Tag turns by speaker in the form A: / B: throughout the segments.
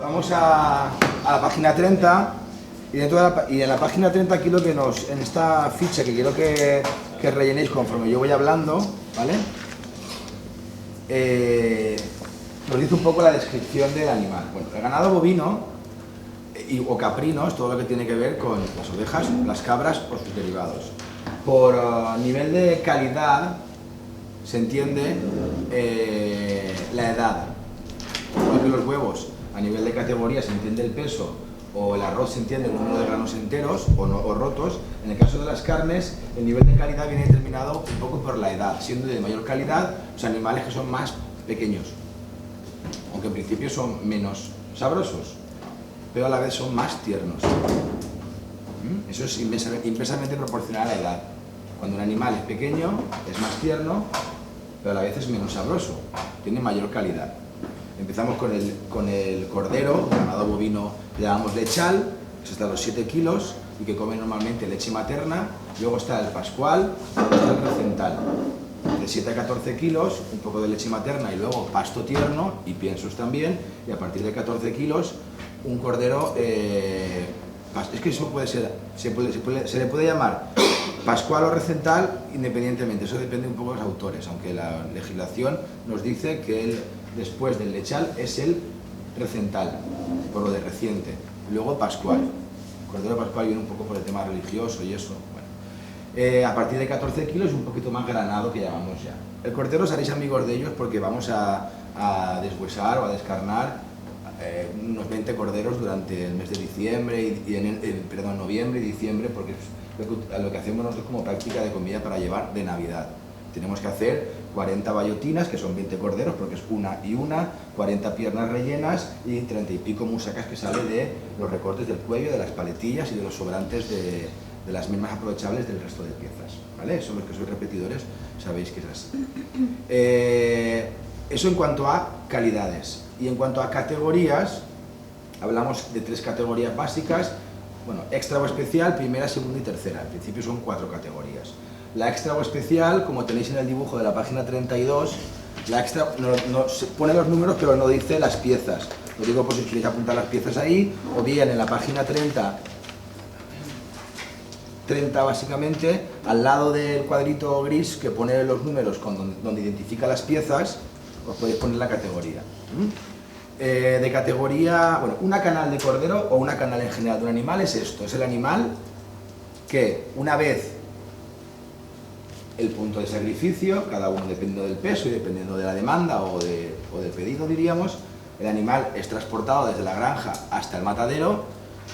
A: vamos a la página 30 y, en la página 30 aquí lo que en esta ficha que quiero que rellenéis conforme yo voy hablando, ¿vale? Nos dice un poco la descripción del animal. Bueno, el ganado bovino o caprino es todo lo que tiene que ver con las ovejas, las cabras o sus derivados. Por nivel de calidad se entiende la edad. Igual que los huevos, a nivel de categoría se entiende el peso, o el arroz se entiende el número de granos enteros o rotos. En el caso de las carnes, el nivel de calidad viene determinado un poco por la edad, siendo de mayor calidad los animales que son más pequeños, aunque en principio son menos sabrosos, pero a la vez son más tiernos. Eso es inversamente proporcional a la edad. Cuando un animal es pequeño, es más tierno, pero a la vez es menos sabroso, tiene mayor calidad. Empezamos con el cordero, ganado bovino le llamamos lechal, que es hasta los 7 kilos y que come normalmente leche materna. Luego está el pascual, luego está el recental, de 7 a 14 kilos, un poco de leche materna y luego pasto tierno y piensos también, y a partir de 14 kilos un cordero, es que eso puede ser, se le puede llamar pascual o recental independientemente, eso depende un poco de los autores, aunque la legislación nos dice que después del lechal es el recental, por lo de reciente, luego pascual. El cordero pascual viene un poco por el tema religioso y eso. Bueno. A partir de 14 kilos un poquito más granado que llamamos ya. El cordero seréis amigos de ellos porque vamos a deshuesar o a descarnar unos 20 corderos durante el mes de diciembre noviembre y diciembre, porque es lo que hacemos nosotros como práctica de comida para llevar de Navidad. Tenemos que hacer 40 bayotinas, que son 20 corderos, porque es una y una, 40 piernas rellenas y 30 y pico musacas que sale de los recortes del cuello, de las paletillas y de los sobrantes de las mismas aprovechables del resto de piezas, ¿vale? Eso los que sois repetidores sabéis que es así. Eso en cuanto a calidades. Y en cuanto a categorías, hablamos de 3 categorías básicas, bueno, extra o especial, primera, segunda y tercera. En principio son 4 categorías. La extra o especial, como tenéis en el dibujo de la página 32, la extra se pone los números pero no dice las piezas. Lo digo por si queréis apuntar las piezas ahí, o bien en la página 30 básicamente, al lado del cuadrito gris que pone los números donde identifica las piezas, os podéis poner la categoría. De categoría, bueno, una canal de cordero o una canal en general de un animal es esto, es el animal que una vez el punto de sacrificio, cada uno dependiendo del peso y dependiendo de la demanda o del pedido, diríamos, el animal es transportado desde la granja hasta el matadero,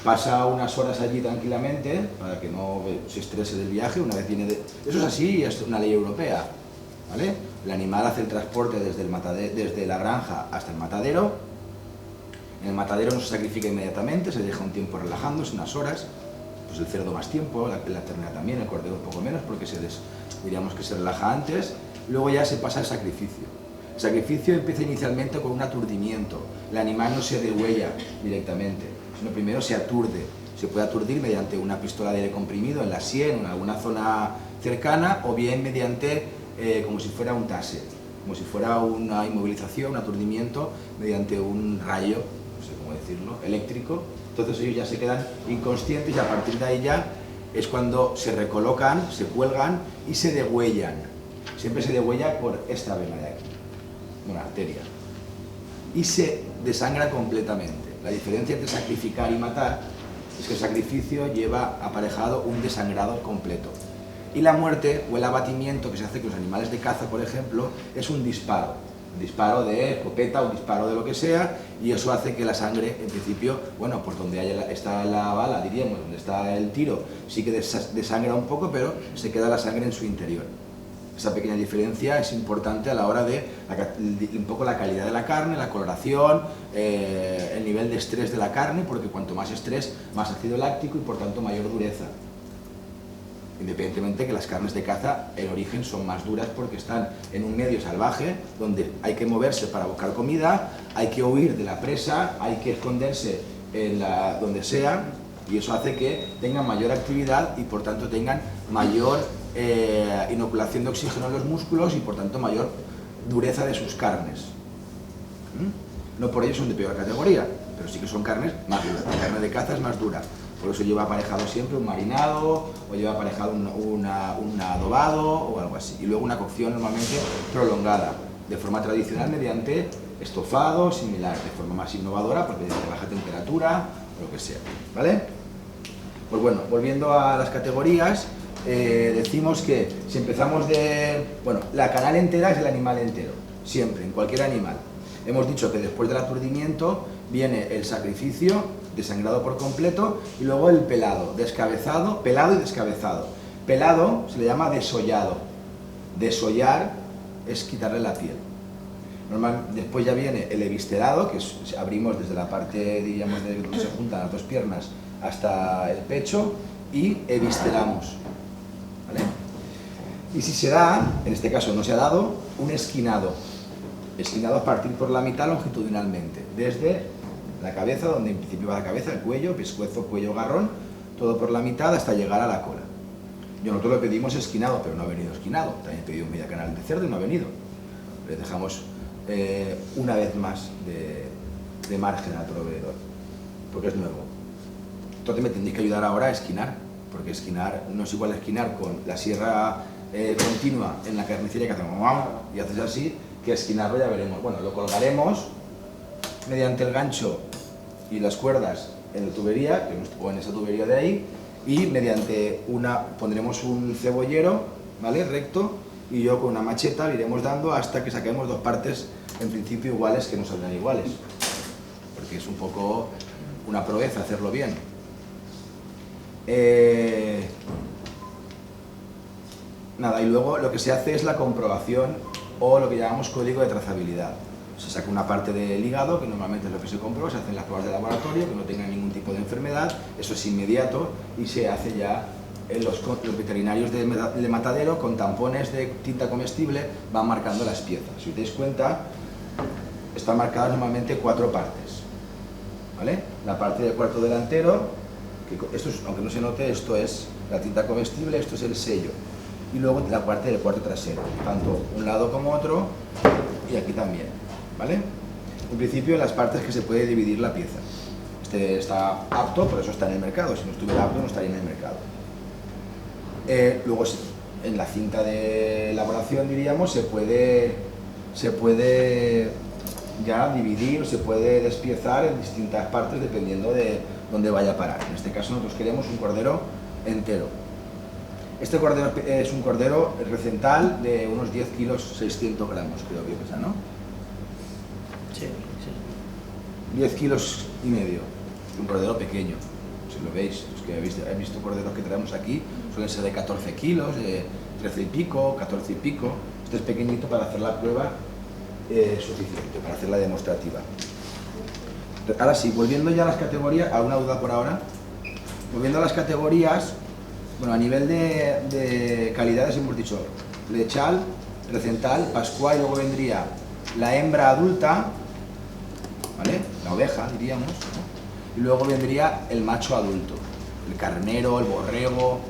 A: pasa unas horas allí tranquilamente para que no se estrese del viaje, una vez viene de... Eso es así y es una ley europea, ¿vale? El animal hace el transporte desde la granja hasta el matadero. En el matadero no se sacrifica inmediatamente, se deja un tiempo relajándose, unas horas, pues el cerdo más tiempo, la ternera también, el cordero un poco menos porque diríamos que se relaja antes, luego ya se pasa al sacrificio. El sacrificio empieza inicialmente con un aturdimiento, el animal no se degüella directamente, sino primero se aturde, se puede aturdir mediante una pistola de aire comprimido en la sien, en alguna zona cercana, o bien mediante, como si fuera un taser, como si fuera una inmovilización, un aturdimiento mediante un rayo, no sé cómo decirlo, eléctrico. Entonces ellos ya se quedan inconscientes y a partir de ahí ya es cuando se recolocan, se cuelgan y se degüellan. Siempre se degüella por esta vena de aquí, una arteria, y se desangra completamente. La diferencia entre sacrificar y matar es que el sacrificio lleva aparejado un desangrado completo. Y la muerte o el abatimiento que se hace con los animales de caza, por ejemplo, es un disparo de escopeta o disparo de lo que sea, y eso hace que la sangre, en principio, bueno, pues donde está la bala, diríamos, donde está el tiro, sí que desangra un poco, pero se queda la sangre en su interior. Esa pequeña diferencia es importante a la hora de un poco la calidad de la carne, la coloración, el nivel de estrés de la carne, porque cuanto más estrés, más ácido láctico y por tanto mayor dureza. Independientemente que las carnes de caza en origen son más duras porque están en un medio salvaje donde hay que moverse para buscar comida, hay que huir de la presa, hay que esconderse donde sea, y eso hace que tengan mayor actividad y por tanto tengan mayor inoculación de oxígeno en los músculos y por tanto mayor dureza de sus carnes. No por ello son de peor categoría, pero sí que son carnes más duras. La carne de caza es más dura, por eso lleva aparejado siempre un marinado o lleva aparejado un adobado o algo así. Y luego una cocción normalmente prolongada, de forma tradicional mediante estofado similar, de forma más innovadora, porque de baja temperatura o lo que sea, ¿vale? Pues bueno, volviendo a las categorías, decimos que si empezamos de... Bueno, la canal entera es el animal entero, siempre, en cualquier animal. Hemos dicho que después del aturdimiento viene el sacrificio, desangrado por completo, y luego el pelado, descabezado, pelado y descabezado. Pelado se le llama desollado. Desollar es quitarle la piel. Después ya viene el eviscerado, que abrimos desde la parte, diríamos, de donde se juntan las dos piernas hasta el pecho y evisceramos, ¿vale? Y si se da, en este caso no se ha dado, un esquinado. Esquinado a partir por la mitad longitudinalmente, desde la cabeza, donde en principio va la cabeza, el cuello, pescuezo, cuello, garrón, todo por la mitad hasta llegar a la cola. Nosotros le pedimos esquinado, pero no ha venido esquinado. También pedimos media canal de cerdo y no ha venido. Le dejamos una vez más de margen al proveedor, porque es nuevo. Entonces me tendréis que ayudar ahora a esquinar, porque esquinar no es igual a esquinar con la sierra continua en la carnicería que hacemos y haces así, que esquinarlo ya veremos. Bueno, lo colgaremos mediante el gancho y las cuerdas en la tubería, o en esa tubería de ahí, y mediante pondremos un cebollero, ¿vale?, recto, y yo con una macheta le iremos dando hasta que saquemos dos partes en principio iguales, que no salgan iguales, porque es un poco una proeza hacerlo bien. Nada, y luego lo que se hace es la comprobación o lo que llamamos código de trazabilidad. Se saca una parte del hígado, que normalmente es lo que se comprueba, se hacen las pruebas de laboratorio, que no tenga ningún tipo de enfermedad, eso es inmediato, y se hace ya los veterinarios de matadero con tampones de tinta comestible van marcando las piezas. Si os dais cuenta, están marcadas normalmente 4 partes, ¿vale? La parte del cuarto delantero, que esto es, aunque no se note, esto es la tinta comestible, esto es el sello, y luego la parte del cuarto trasero, tanto un lado como otro, y aquí también, ¿vale? En principio, las partes que se puede dividir la pieza. Este está apto, por eso está en el mercado. Si no estuviera apto, no estaría en el mercado. Luego, en la cinta de elaboración, diríamos, se puede ya dividir, se puede despiezar en distintas partes dependiendo de dónde vaya a parar. En este caso, nosotros queremos un cordero entero. Este cordero es un cordero recental de unos 10 kilos 600 gramos, creo que pesa, ¿no?
B: Sí, sí.
A: 10 kilos y medio, un cordero pequeño, si lo veis, los que habéis visto corderos que traemos aquí, suelen ser de 14 kilos, de 13 y pico, 14 y pico. Este es pequeñito para hacer la prueba suficiente, para hacer la demostrativa. Ahora sí, volviendo ya a las categorías, ¿alguna duda por ahora? Volviendo a las categorías, bueno, a nivel de calidades hemos dicho lechal, recental, pascual, y luego vendría la hembra adulta, ¿vale?, la oveja, diríamos, ¿no? Y luego vendría el macho adulto, el carnero, el borrego,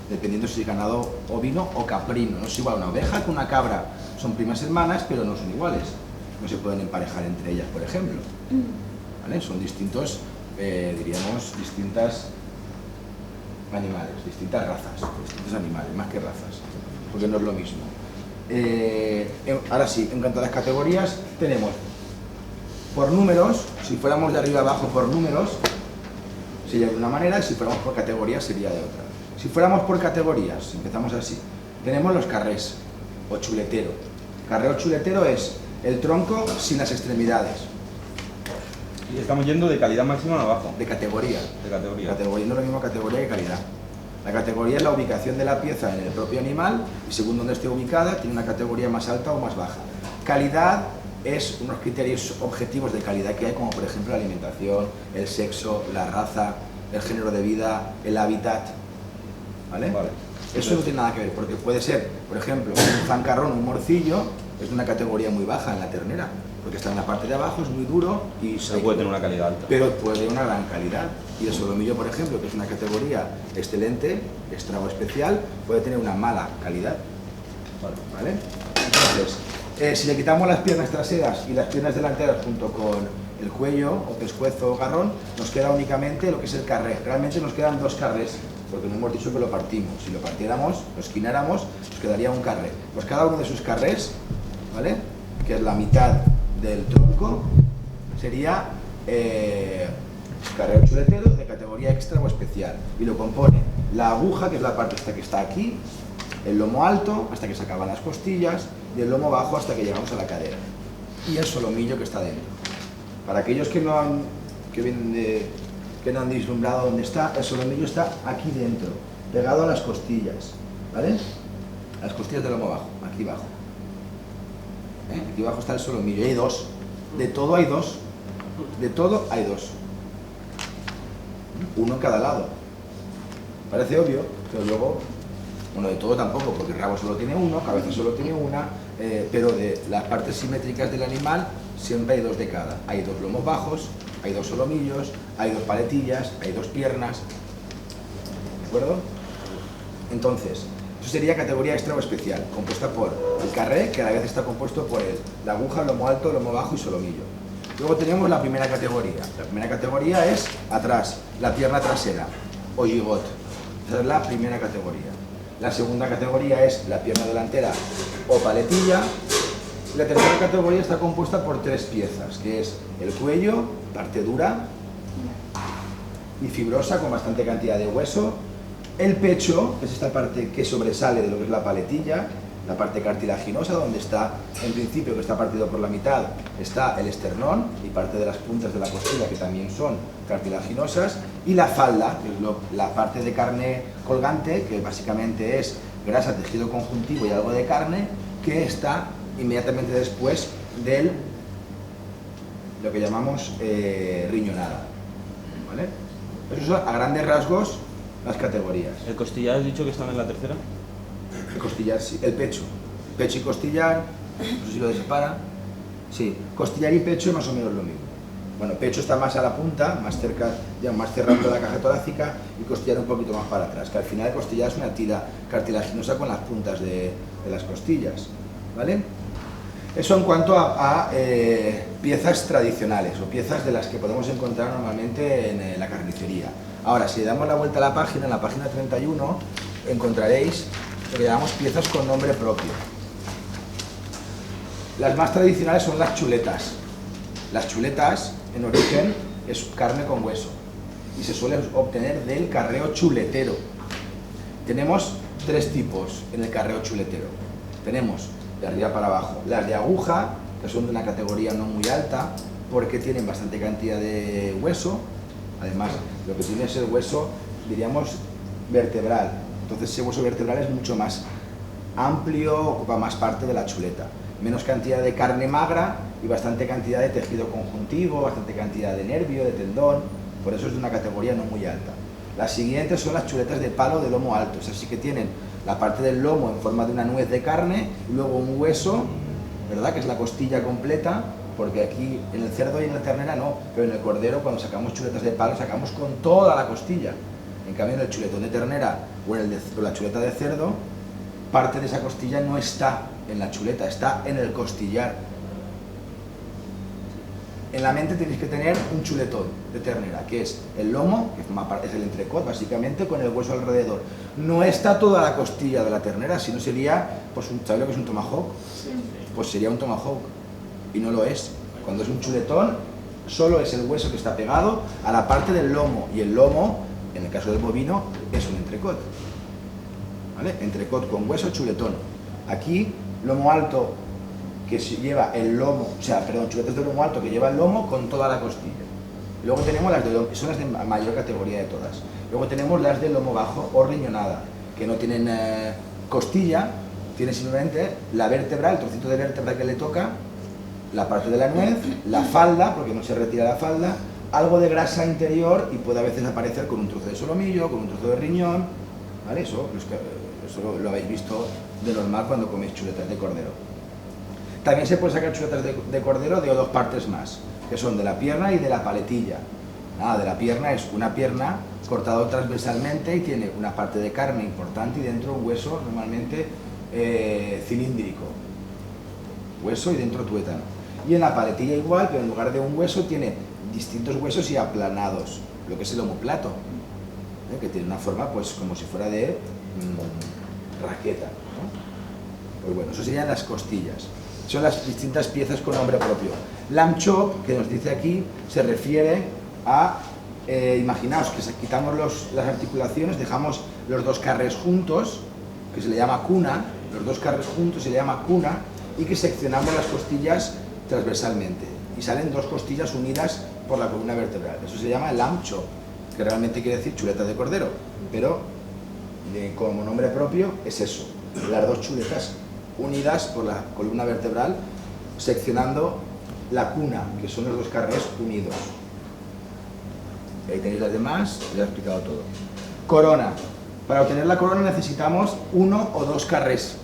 A: dependiendo si es ganado ovino o caprino. No es igual una oveja que una cabra, son primas hermanas, pero no son iguales, no se pueden emparejar entre ellas, por ejemplo, ¿vale? Son distintos, diríamos, distintas animales, distintas razas, distintos animales, más que razas, porque no es lo mismo. Ahora sí, en cuanto a las categorías, tenemos por números. Si fuéramos de arriba abajo por números, sería de una manera, y si fuéramos por categorías sería de otra. Si fuéramos por categorías, empezamos así. Tenemos los carrés o chuletero. Carré o chuletero es el tronco sin las extremidades.
C: Y estamos yendo de calidad máxima a abajo.
A: De categoría.
C: De categoría.
A: Categoría no es lo mismo categoría que calidad. La categoría es la ubicación de la pieza en el propio animal, y según donde esté ubicada tiene una categoría más alta o más baja. Calidad es unos criterios objetivos de calidad que hay, como por ejemplo la alimentación, el sexo, la raza, el género de vida, el hábitat, ¿vale?
C: Vale.
A: Eso no tiene nada que ver, porque puede ser, por ejemplo, un zancarrón, un morcillo, es de una categoría muy baja en la ternera, porque está en la parte de abajo, es muy duro y
C: Se puede tener una calidad alta.
A: pero puede tener una gran calidad. Y el solomillo, por ejemplo, que es una categoría excelente, extra o especial, puede tener una mala calidad, ¿vale? Entonces, Si le quitamos las piernas traseras y las piernas delanteras junto con el cuello o pescuezo o garrón, nos queda únicamente lo que es el carré. Realmente nos quedan dos carrés, porque no hemos dicho que lo partimos. Si lo partiéramos, lo esquináramos, nos quedaría un carré. Pues cada uno de sus carrés, ¿vale?, que es la mitad del tronco, sería carré chuletero de categoría extra o especial. Y lo compone la aguja, que es la parte esta que está aquí, el lomo alto, hasta que se acaban las costillas, y el lomo bajo hasta que llegamos a la cadera. Y el solomillo que está dentro. Para aquellos que no han vislumbrado dónde está, el solomillo está aquí dentro, pegado a las costillas, ¿vale? A las costillas del lomo bajo, aquí abajo. Aquí abajo está el solomillo, y hay dos. De todo hay dos. De todo hay dos. Uno en cada lado. Parece obvio, pero luego, bueno, de todo tampoco, porque el rabo solo tiene uno, cabeza solo tiene una, pero de las partes simétricas del animal siempre hay dos de cada. Hay dos lomos bajos, hay dos solomillos, hay dos paletillas, hay dos piernas. ¿De acuerdo? Entonces, eso sería categoría extra o especial, compuesta por el carré, que a la vez está compuesto por la aguja, lomo alto, lomo bajo y solomillo. Luego tenemos la primera categoría. La primera categoría es atrás, la pierna trasera, o gigot. Esa es la primera categoría. La segunda categoría es la pierna delantera o paletilla. La tercera categoría está compuesta por tres piezas, que es el cuello, parte dura y fibrosa con bastante cantidad de hueso, el pecho, que es esta parte que sobresale de lo que es la paletilla, la parte cartilaginosa, donde está, en principio, que está partido por la mitad, está el esternón y parte de las puntas de la costilla, que también son cartilaginosas, y la falda, que es la parte de carne colgante, que básicamente es grasa, tejido conjuntivo y algo de carne, que está inmediatamente después de lo que llamamos riñonada, ¿vale? Eso son, a grandes rasgos, las categorías.
C: ¿El costillar has dicho que están en la tercera?
A: El costillar sí, el pecho y costillar, no sé si lo separa. Sí, costillar y pecho es más o menos lo mismo. Bueno, pecho está más a la punta, más cerca, digamos, más cerrando la caja torácica, y costillar un poquito más para atrás, que al final el costillar es una tira cartilaginosa con las puntas de las costillas, ¿vale? Eso en cuanto a piezas tradicionales o piezas de las que podemos encontrar normalmente en la carnicería. Ahora, si le damos la vuelta a la página, en la página 31 encontraréis lo que llamamos piezas con nombre propio. Las más tradicionales son las chuletas. Las chuletas, en origen, es carne con hueso y se suele obtener del carreo chuletero. Tenemos tres tipos en el carreo chuletero. Tenemos de arriba para abajo las de aguja, que son de una categoría no muy alta porque tienen bastante cantidad de hueso. Además, lo que tiene es el hueso, diríamos, vertebral. Entonces ese hueso vertebral es mucho más amplio, ocupa más parte de la chuleta. Menos cantidad de carne magra y bastante cantidad de tejido conjuntivo, bastante cantidad de nervio, de tendón. Por eso es de una categoría no muy alta. Las siguientes son las chuletas de palo de lomo alto. Esas sí que tienen la parte del lomo en forma de una nuez de carne y luego un hueso, ¿verdad?, que es la costilla completa, porque aquí en el cerdo y en la ternera no, pero en el cordero, cuando sacamos chuletas de palo, sacamos con toda la costilla. En cambio, en el chuletón de ternera o en la chuleta de cerdo, parte de esa costilla no está en la chuleta, está en el costillar. En la mente tenéis que tener un chuletón de ternera, que es el lomo, que es el entrecot, básicamente, con el hueso alrededor. No está toda la costilla de la ternera, si no sería, pues, ¿sabéis lo que es un tomahawk? Sí. Pues sería un tomahawk, y no lo es. Cuando es un chuletón, solo es el hueso que está pegado a la parte del lomo, y el lomo, en el caso del bovino, es un entrecot. ¿Vale? Entrecot con hueso, chuletón. Aquí, lomo alto, que lleva el lomo, chuletas de lomo alto que lleva el lomo con toda la costilla. Y luego tenemos las de lomo, que son las de mayor categoría de todas. Luego tenemos las de lomo bajo o riñonada, que no tienen costilla, tienen simplemente la vértebra, el trocito de vértebra que le toca, la parte de la nuez, la falda, porque no se retira la falda, algo de grasa interior y puede a veces aparecer con un trozo de solomillo, con un trozo de riñón, ¿vale? Eso lo habéis visto de normal cuando coméis chuletas de cordero. También se puede sacar chuletas de cordero de dos partes más, que son de la pierna y de la paletilla. De la pierna es una pierna cortada transversalmente y tiene una parte de carne importante y dentro un hueso normalmente cilíndrico. hueso y dentro tuétano. Y en la paletilla igual, pero en lugar de un hueso tiene distintos huesos y aplanados, lo que es el omóplato, que tiene una forma pues como si fuera de raqueta, ¿no? Pues bueno, eso serían las costillas. Son las distintas piezas con nombre propio. Lamb chop, que nos dice aquí, se refiere a, imaginaos que quitamos las articulaciones, dejamos los dos carres juntos, que se le llama cuna, los dos carres juntos se le llama cuna, y que seccionamos las costillas transversalmente, y salen dos costillas unidas por la columna vertebral. Eso se llama lamb chop, que realmente quiere decir chuleta de cordero, pero como nombre propio es eso, las dos chuletas unidas por la columna vertebral, seccionando la cuna, que son los dos carrés unidos. Ahí tenéis las demás, ya he explicado todo. Corona. Para obtener la corona necesitamos uno o dos carrés.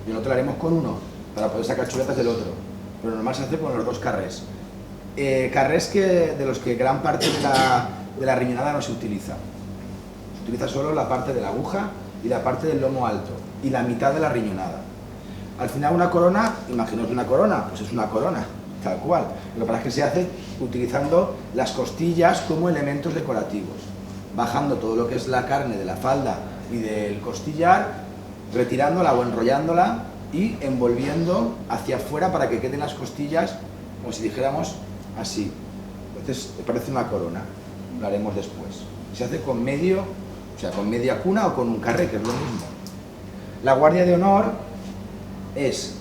A: Y nosotros la haremos con uno, para poder sacar chuletas del otro. Pero normal se hace con los dos carrés. Carrés de los que gran parte de la riñonada no se utiliza. Se utiliza solo la parte de la aguja y la parte del lomo alto, y la mitad de la riñonada. Al final una corona, imaginaos una corona, pues es una corona, tal cual. Lo que pasa es que se hace utilizando las costillas como elementos decorativos, bajando todo lo que es la carne de la falda y del costillar, retirándola o enrollándola y envolviendo hacia afuera para que queden las costillas, como si dijéramos así. Entonces parece una corona, lo haremos después. Se hace con medio, o sea, con media cuna o con un carré, que es lo mismo. La guardia de honor es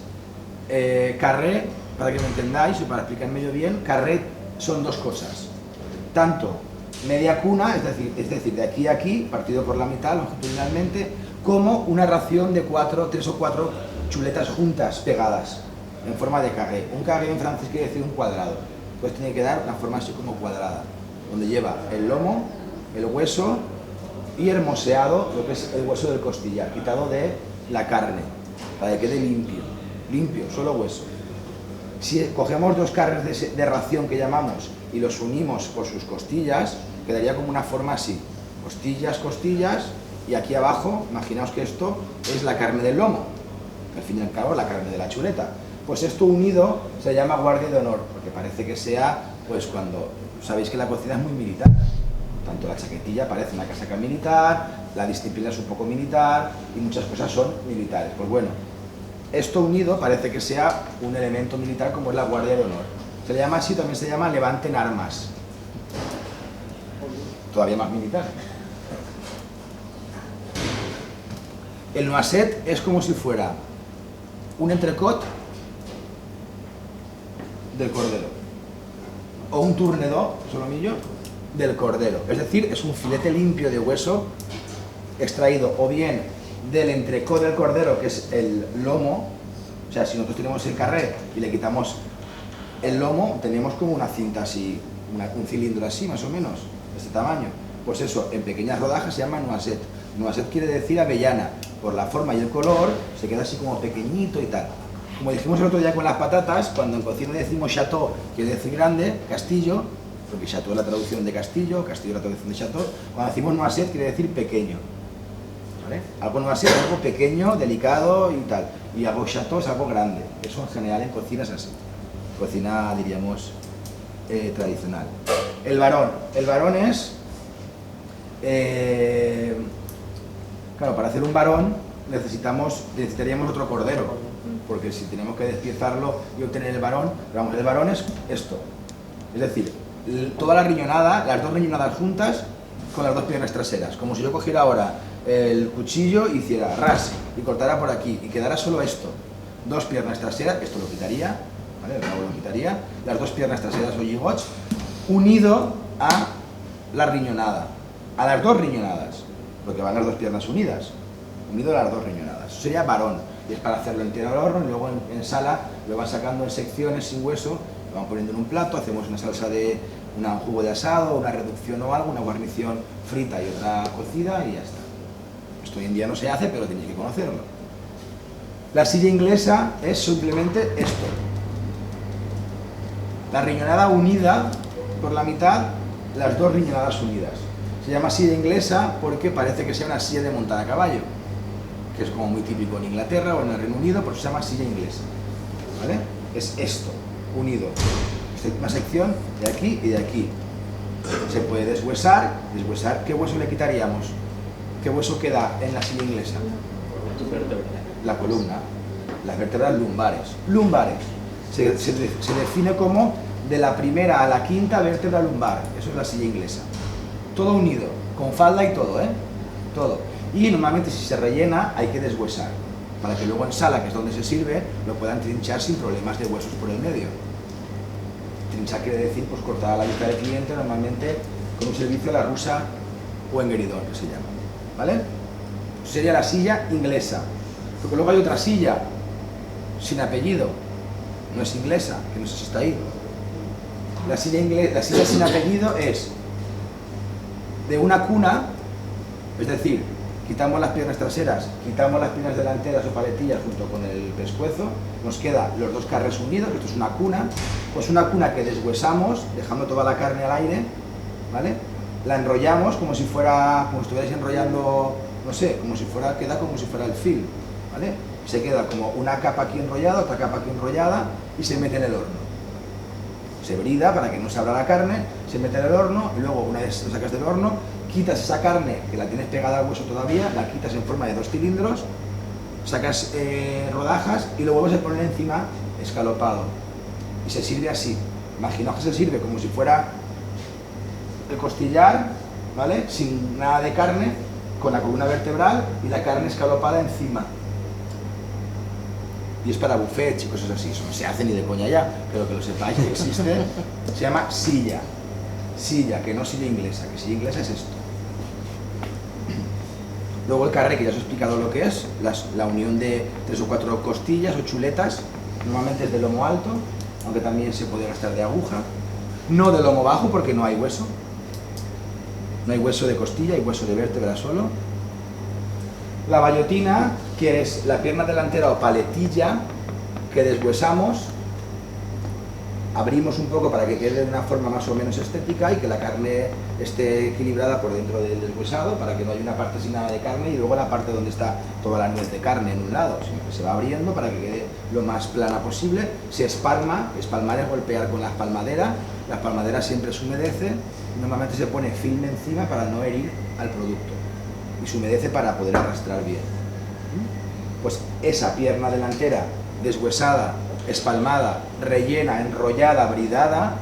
A: carré, para que me entendáis y para explicarme yo bien, carré son dos cosas. Tanto media cuna, es decir, de aquí a aquí, partido por la mitad longitudinalmente, como una ración de 3 o 4 chuletas juntas, pegadas, en forma de carré. Un carré en francés quiere decir un cuadrado, pues tiene que dar una forma así como cuadrada, donde lleva el lomo, el hueso y hermoseado lo que es el hueso del costillar, quitado de la carne, para que quede limpio, solo hueso. Si cogemos dos carnes de ración que llamamos y los unimos por sus costillas, quedaría como una forma así, costillas, costillas, y aquí abajo, imaginaos que esto es la carne del lomo, al fin y al cabo la carne de la chuleta. Pues esto unido se llama guardia de honor, porque parece que sea, pues cuando, sabéis que la cocina es muy militar, tanto la chaquetilla parece una casaca militar, la disciplina es un poco militar, y muchas cosas son militares. Pues bueno, esto unido parece que sea un elemento militar como es la guardia de honor. Se le llama así, también se llama levanten armas. Todavía más militar. El noisette es como si fuera un entrecot del cordero, o un tournedo, solomillo, del cordero. Es decir, es un filete limpio de hueso extraído o bien del entrecot del cordero, que es el lomo. O sea, si nosotros tenemos el carré y le quitamos el lomo, tenemos como una cinta así, un cilindro así más o menos, de este tamaño. Pues eso, en pequeñas rodajas se llama noisette. Noisette quiere decir avellana, por la forma y el color, se queda así como pequeñito y tal. Como dijimos el otro día con las patatas, cuando en cocina decimos chateau, quiere decir grande, castillo, porque chateau es la traducción de castillo, castillo es la traducción de chateau. Cuando decimos noisette quiere decir pequeño, ¿vale? Algo noisette es algo pequeño, delicado y tal, y algo chateau es algo grande. Eso en general en cocina es así, cocina diríamos tradicional. El varón es, claro, para hacer un varón necesitaríamos otro cordero, porque si tenemos que despiezarlo y obtener el varón, vamos, el varón es esto, es decir, toda la riñonada, las dos riñonadas juntas con las dos piernas traseras, como si yo cogiera ahora el cuchillo y hiciera ras y cortara por aquí y quedara solo esto, dos piernas traseras, esto lo quitaría, ¿vale? El rabo lo quitaría, las dos piernas traseras o gigots, unido a la riñonada, a las dos riñonadas, porque van las dos piernas unidas, unido a las dos riñonadas. Eso sería varón, y es para hacerlo entero al horno, y luego en sala lo van sacando en secciones sin hueso, lo van poniendo en un plato, hacemos una salsa de un jugo de asado, una reducción o algo, una guarnición frita y otra cocida y ya está. Esto hoy en día no se hace, pero tenéis que conocerlo. La silla inglesa es simplemente esto. La riñonada unida por la mitad, las dos riñonadas unidas. Se llama silla inglesa porque parece que sea una silla de montar a caballo, que es como muy típico en Inglaterra o en el Reino Unido, por eso se llama silla inglesa. ¿vale? Es esto, unido. Una sección de aquí y de aquí. Se puede deshuesar. ¿Qué hueso le quitaríamos? ¿Qué hueso queda en la silla inglesa? La columna, las vértebras lumbares. Lumbares. Se define como de la primera a la quinta vértebra lumbar. Eso es la silla inglesa. Todo unido, con falda y todo, ¿eh? Todo. Y normalmente si se rellena hay que deshuesar, para que luego en sala, que es donde se sirve, lo puedan trinchar sin problemas de huesos por el medio. Trinchar quiere decir, pues cortar a la vista del cliente, normalmente con un servicio a la rusa o en gueridor, que se llama. ¿Vale? Eso sería la silla inglesa. Porque luego hay otra silla sin apellido, no es inglesa, que no sé si está ahí. La silla sin apellido es de una cuna, es decir, quitamos las piernas traseras, quitamos las piernas delanteras o paletillas junto con el pescuezo, nos quedan los dos carres unidos, esto es una cuna, pues una cuna que deshuesamos, dejando toda la carne al aire, ¿vale? La enrollamos como si estuvierais enrollando, no sé, queda como si fuera el fil, ¿vale? Se queda como una capa aquí enrollada, otra capa aquí enrollada y se mete en el horno. Se brida para que no se abra la carne, se mete en el horno y luego una vez lo sacas del horno, quitas esa carne que la tienes pegada al hueso todavía, la quitas en forma de 2 cilindros, sacas rodajas y lo vuelves a poner encima escalopado. Y se sirve así. Imaginaos que se sirve como si fuera el costillar, ¿vale? Sin nada de carne, con la columna vertebral y la carne escalopada encima. Y es para buffets y cosas así, eso no se hace ni de coña ya, pero que lo sepáis que existe, se llama silla, que no silla inglesa, que silla inglesa es esto. Luego el carré, que ya os he explicado lo que es, la unión de 3 o 4 costillas o chuletas, normalmente es de lomo alto, aunque también se puede gastar de aguja, no de lomo bajo porque no hay hueso, no hay hueso de costilla, hay hueso de vértebra solo. La bayotina, que es la pierna delantera o paletilla que deshuesamos, abrimos un poco para que quede de una forma más o menos estética y que la carne esté equilibrada por dentro del deshuesado, para que no haya una parte sin nada de carne y luego la parte donde está toda la nuez de carne en un lado, sino que se va abriendo para que quede lo más plana posible. Se espalma, espalmar es golpear con la espalmadera siempre se humedece y normalmente se pone film encima para no herir al producto. Y se humedece para poder arrastrar bien. Pues esa pierna delantera deshuesada, espalmada, rellena, enrollada, bridada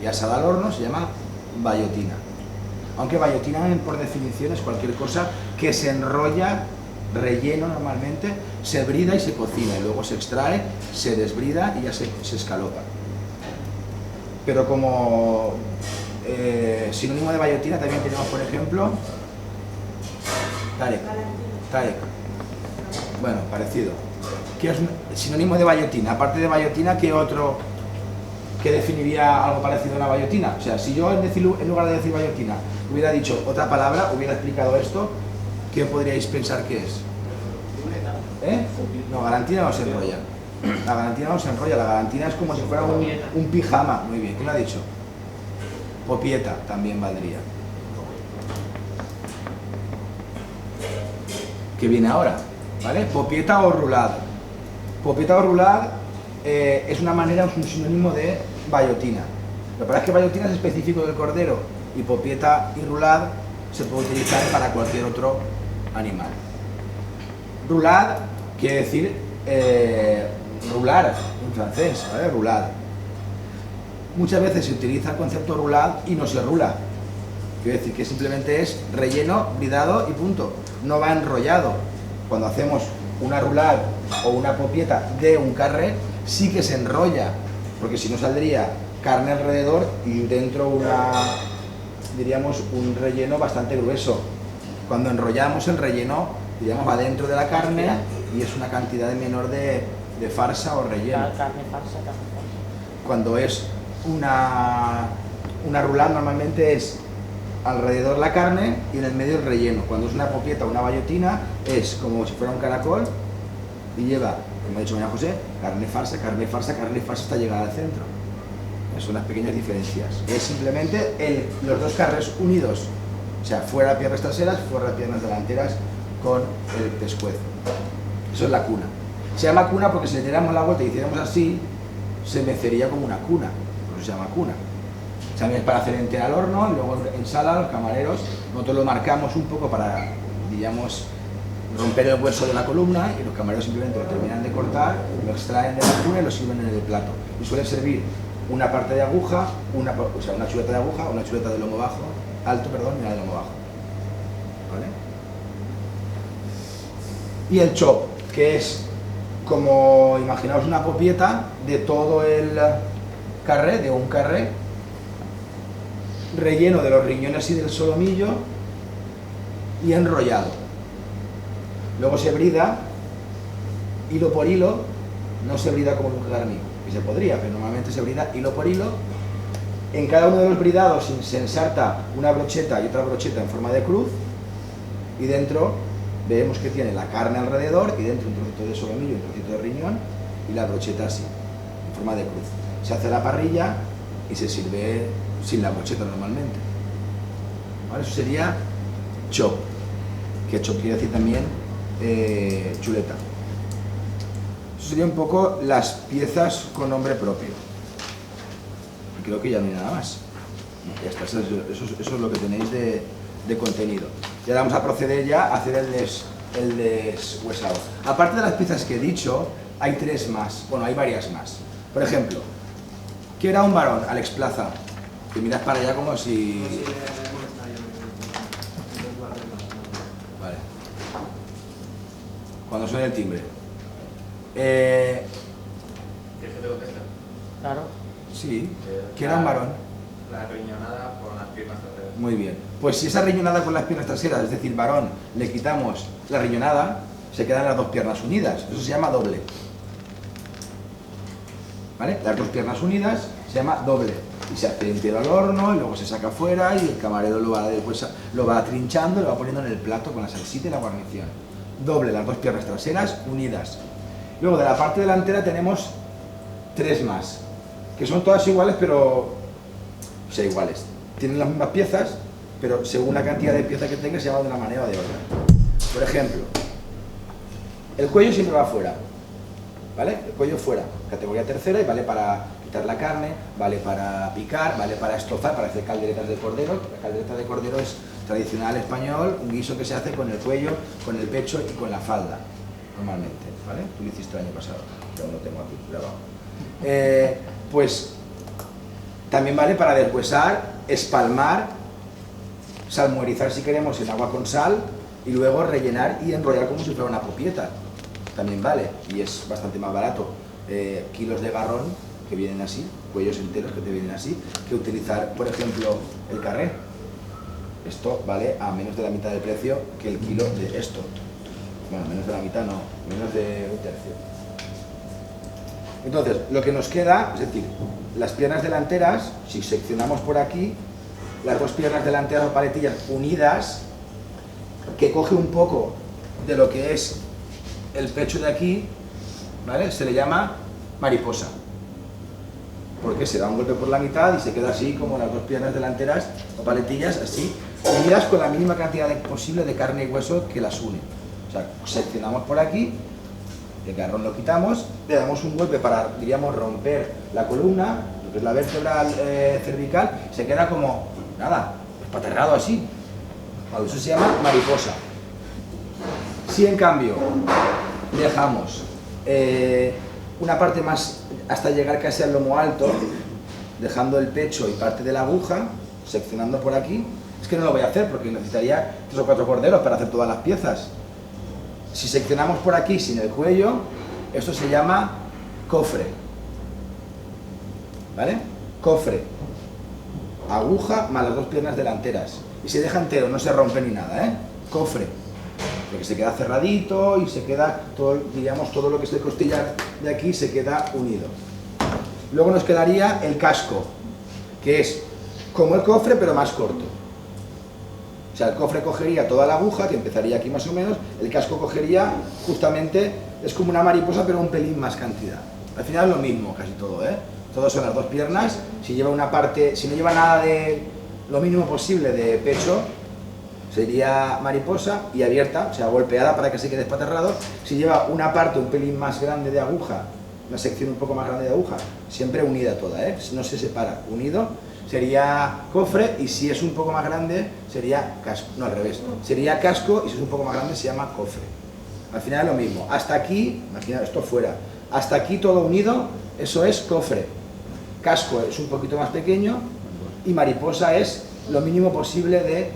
A: y asada al horno se llama bayotina. Aunque bayotina por definición es cualquier cosa que se enrolla, relleno normalmente, se brida y se cocina y luego se extrae, se desbrida y ya se escalopa. Pero como sinónimo de bayotina también tenemos, por ejemplo, Tarek. Bueno, parecido. ¿Qué es sinónimo de bayotina? Aparte de bayotina, ¿qué otro que definiría algo parecido a una bayotina? O sea, si yo en lugar de decir bayotina hubiera dicho otra palabra, hubiera explicado esto, ¿qué podríais pensar que es? No, galantina no se enrolla. La galantina no se enrolla, la galantina es como si fuera un pijama. Muy bien, ¿quién lo ha dicho? Popieta también valdría. ¿Qué viene ahora? ¿Vale? Popieta o rulad. Popieta o rulad es una manera, es un sinónimo de bayotina. Lo que pasa es que bayotina es específico del cordero y popieta y rulad se puede utilizar para cualquier otro animal. Rulad quiere decir rular en francés, ¿vale? Rulad. Muchas veces se utiliza el concepto rulad y no se rula. Quiere decir que simplemente es relleno, bridado y punto. No va enrollado. Cuando hacemos una rulad o una popieta de un carré, sí que se enrolla, porque si no saldría carne alrededor y dentro diríamos un relleno bastante grueso. Cuando enrollamos el relleno, diríamos, va dentro de la carne y es una cantidad menor de farsa o relleno.
B: Carne farsa.
A: Cuando es una rulad normalmente es alrededor la carne y en el medio el relleno. Cuando es una popieta o una bayotina es como si fuera un caracol y lleva, como ha dicho María José, carne farsa hasta llegar al centro. Son las pequeñas diferencias. Es simplemente los dos carres unidos, o sea, fuera piernas traseras, fuera piernas delanteras con el pescuezo. Eso es la cuna. Se llama cuna porque si le diéramos la vuelta y hiciéramos así, se mecería como una cuna, por eso se llama cuna. También es para hacer entera al horno y luego en sala los camareros, nosotros lo marcamos un poco para, digamos, romper el hueso de la columna y los camareros simplemente lo terminan de cortar, lo extraen de la cuna y lo sirven en el plato. Y suele servir una parte de aguja, una chuleta de aguja, una chuleta de lomo bajo, alto, perdón, y una de lomo bajo. ¿Vale? Y el chop, que es como, imaginaos una popieta de todo el carré, de un carré, relleno de los riñones y del solomillo y enrollado. Luego se brida hilo por hilo, no se brida como un garnigo, que se podría, pero normalmente se brida hilo por hilo. En cada uno de los bridados se ensarta una brocheta y otra brocheta en forma de cruz y dentro vemos que tiene la carne alrededor y dentro un trocito de solomillo y un trocito de riñón y la brocheta así, en forma de cruz. Se hace a la parrilla y se sirve sin la brocheta normalmente. ¿Vale? Eso sería chop, que chop quiere decir también chuleta. Eso sería un poco las piezas con nombre propio. Y creo que ya no hay nada más. Ya está, eso es lo que tenéis de contenido. Y ahora vamos a proceder ya a hacer el deshuesado. Aparte de las piezas que he dicho, hay tres más, bueno, hay varias más. Por ejemplo, ¿qué era un varón? Alex Plaza. Que miras para allá como si... Vale. Cuando suene el timbre.
D: ¿Quieres que te conteste?
B: Claro.
A: Sí. ¿Qué era un varón?
D: La riñonada con las piernas traseras.
A: Muy bien. Pues si esa riñonada con las piernas traseras, es decir, varón, le quitamos la riñonada, se quedan las dos piernas unidas. Eso se llama doble. ¿Vale? Las dos piernas unidas se llama doble. Y se hace entero al horno y luego se saca fuera y el camarero lo va trinchando y lo va poniendo en el plato con la salsita y la guarnición. Doble, las dos piernas traseras unidas. Luego de la parte delantera tenemos tres más, que son todas iguales, pero... O sea, iguales. Tienen las mismas piezas, pero según la cantidad de piezas que tenga se llama de una manera o de otra. Por ejemplo, el cuello siempre va fuera, ¿vale? El cuello fuera, categoría tercera, y vale para quitar la carne, vale para picar, vale para estofar, para hacer calderetas de cordero. La caldereta de cordero es tradicional español, un guiso que se hace con el cuello, con el pecho y con la falda, normalmente, ¿vale? Tú lo hiciste el año pasado, yo no lo tengo aquí grabado. Pues también vale para deshuesar, espalmar, salmorizar si queremos en agua con sal y luego rellenar y enrollar como si fuera una popieta. También vale y es bastante más barato. Kilos de garrón que vienen así, cuellos enteros que te vienen así, que utilizar, por ejemplo, el carré. Esto vale a menos de la mitad del precio que el kilo de esto. Bueno, menos de la mitad no, menos de un tercio. Entonces, lo que nos queda, es decir, las piernas delanteras, si seccionamos por aquí, las dos piernas delanteras o paletillas unidas, que coge un poco de lo que es el pecho de aquí, ¿vale? Se le llama mariposa. Porque se da un golpe por la mitad y se queda así como las dos piernas delanteras o paletillas, así, unidas con la mínima cantidad posible de carne y hueso que las une. O sea, seccionamos por aquí, el garrón lo quitamos, le damos un golpe para, diríamos, romper la columna, lo que es la vértebra cervical, se queda como, nada, espaterrado así. Eso se llama mariposa. Si en cambio dejamos una parte más hasta llegar casi al lomo alto, dejando el pecho y parte de la aguja, seccionando por aquí, es que no lo voy a hacer porque necesitaría 3 o 4 corderos para hacer todas las piezas. Si seccionamos por aquí sin el cuello, esto se llama cofre. ¿Vale? Cofre. Aguja más las dos piernas delanteras. Y se deja entero, no se rompe ni nada, ¿eh? Cofre. Porque se queda cerradito y se queda todo, diríamos, todo lo que es de costillar de aquí se queda unido. Luego nos quedaría el casco, que es como el cofre pero más corto. O sea, el cofre cogería toda la aguja, que empezaría aquí más o menos, el casco cogería justamente, es como una mariposa pero un pelín más cantidad. Al final es lo mismo casi todo, ¿eh? Todos son las dos piernas, si lleva una parte, si no lleva nada de lo mínimo posible de pecho, sería mariposa y abierta, o sea, golpeada para que se quede espatarrado. Si lleva una parte un pelín más grande de aguja, una sección un poco más grande de aguja, siempre unida toda, no se separa, unido, sería cofre, y si es un poco más grande sería casco, no al revés, sería casco, y si es un poco más grande se llama cofre. Al final es lo mismo, hasta aquí, imagina esto fuera, hasta aquí todo unido, eso es cofre. Casco es un poquito más pequeño y mariposa es lo mínimo posible de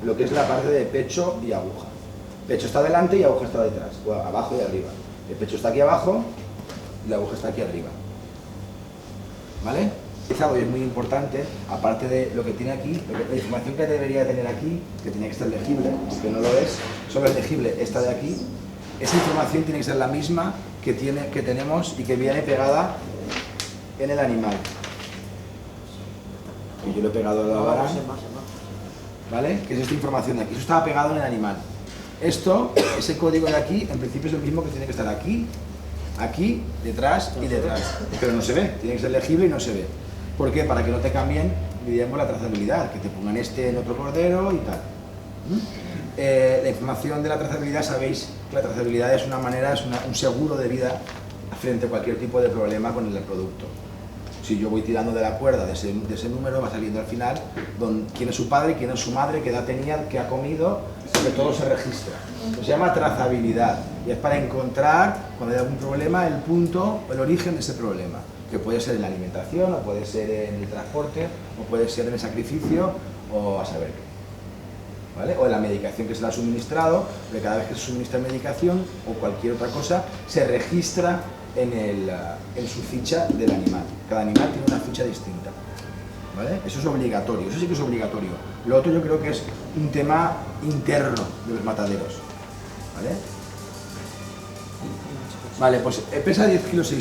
A: lo que es la parte de pecho y aguja. Pecho está delante y aguja está detrás, o abajo y arriba. El pecho está aquí abajo y la aguja está aquí arriba. ¿Vale? Y es muy importante, aparte de lo que tiene aquí, la información que debería tener aquí, que tiene que estar legible, que no lo es, solo es legible esta de aquí, esa información tiene que ser la misma que tenemos y que viene pegada en el animal. Y yo lo he pegado a la vara, ¿vale? Que es esta información de aquí, eso estaba pegado en el animal. Esto, ese código de aquí, en principio es el mismo que tiene que estar aquí, aquí, detrás y detrás, pero no se ve, tiene que ser legible y no se ve. ¿Por qué? Para que no te cambien, diríamos, la trazabilidad, que te pongan este en otro cordero y tal. La información de la trazabilidad, sabéis que la trazabilidad es una manera, es un seguro de vida frente a cualquier tipo de problema con el producto. Si yo voy tirando de la cuerda de ese número, va saliendo al final quién es su padre, quién es su madre, qué edad tenía, qué ha comido, que todo se registra. Se llama trazabilidad y es para encontrar, cuando hay algún problema, el punto, el origen de ese problema, que puede ser en la alimentación, o puede ser en el transporte, o puede ser en el sacrificio, o a saber qué. ¿Vale? O en la medicación que se le ha suministrado, porque cada vez que se suministra medicación o cualquier otra cosa, se registra en su ficha del animal. Cada animal tiene una ficha distinta. ¿Vale? Eso es obligatorio, eso sí que es obligatorio. Lo otro yo creo que es un tema interno de los mataderos. ¿Vale? Vale, pues pesa 10,6 kilos.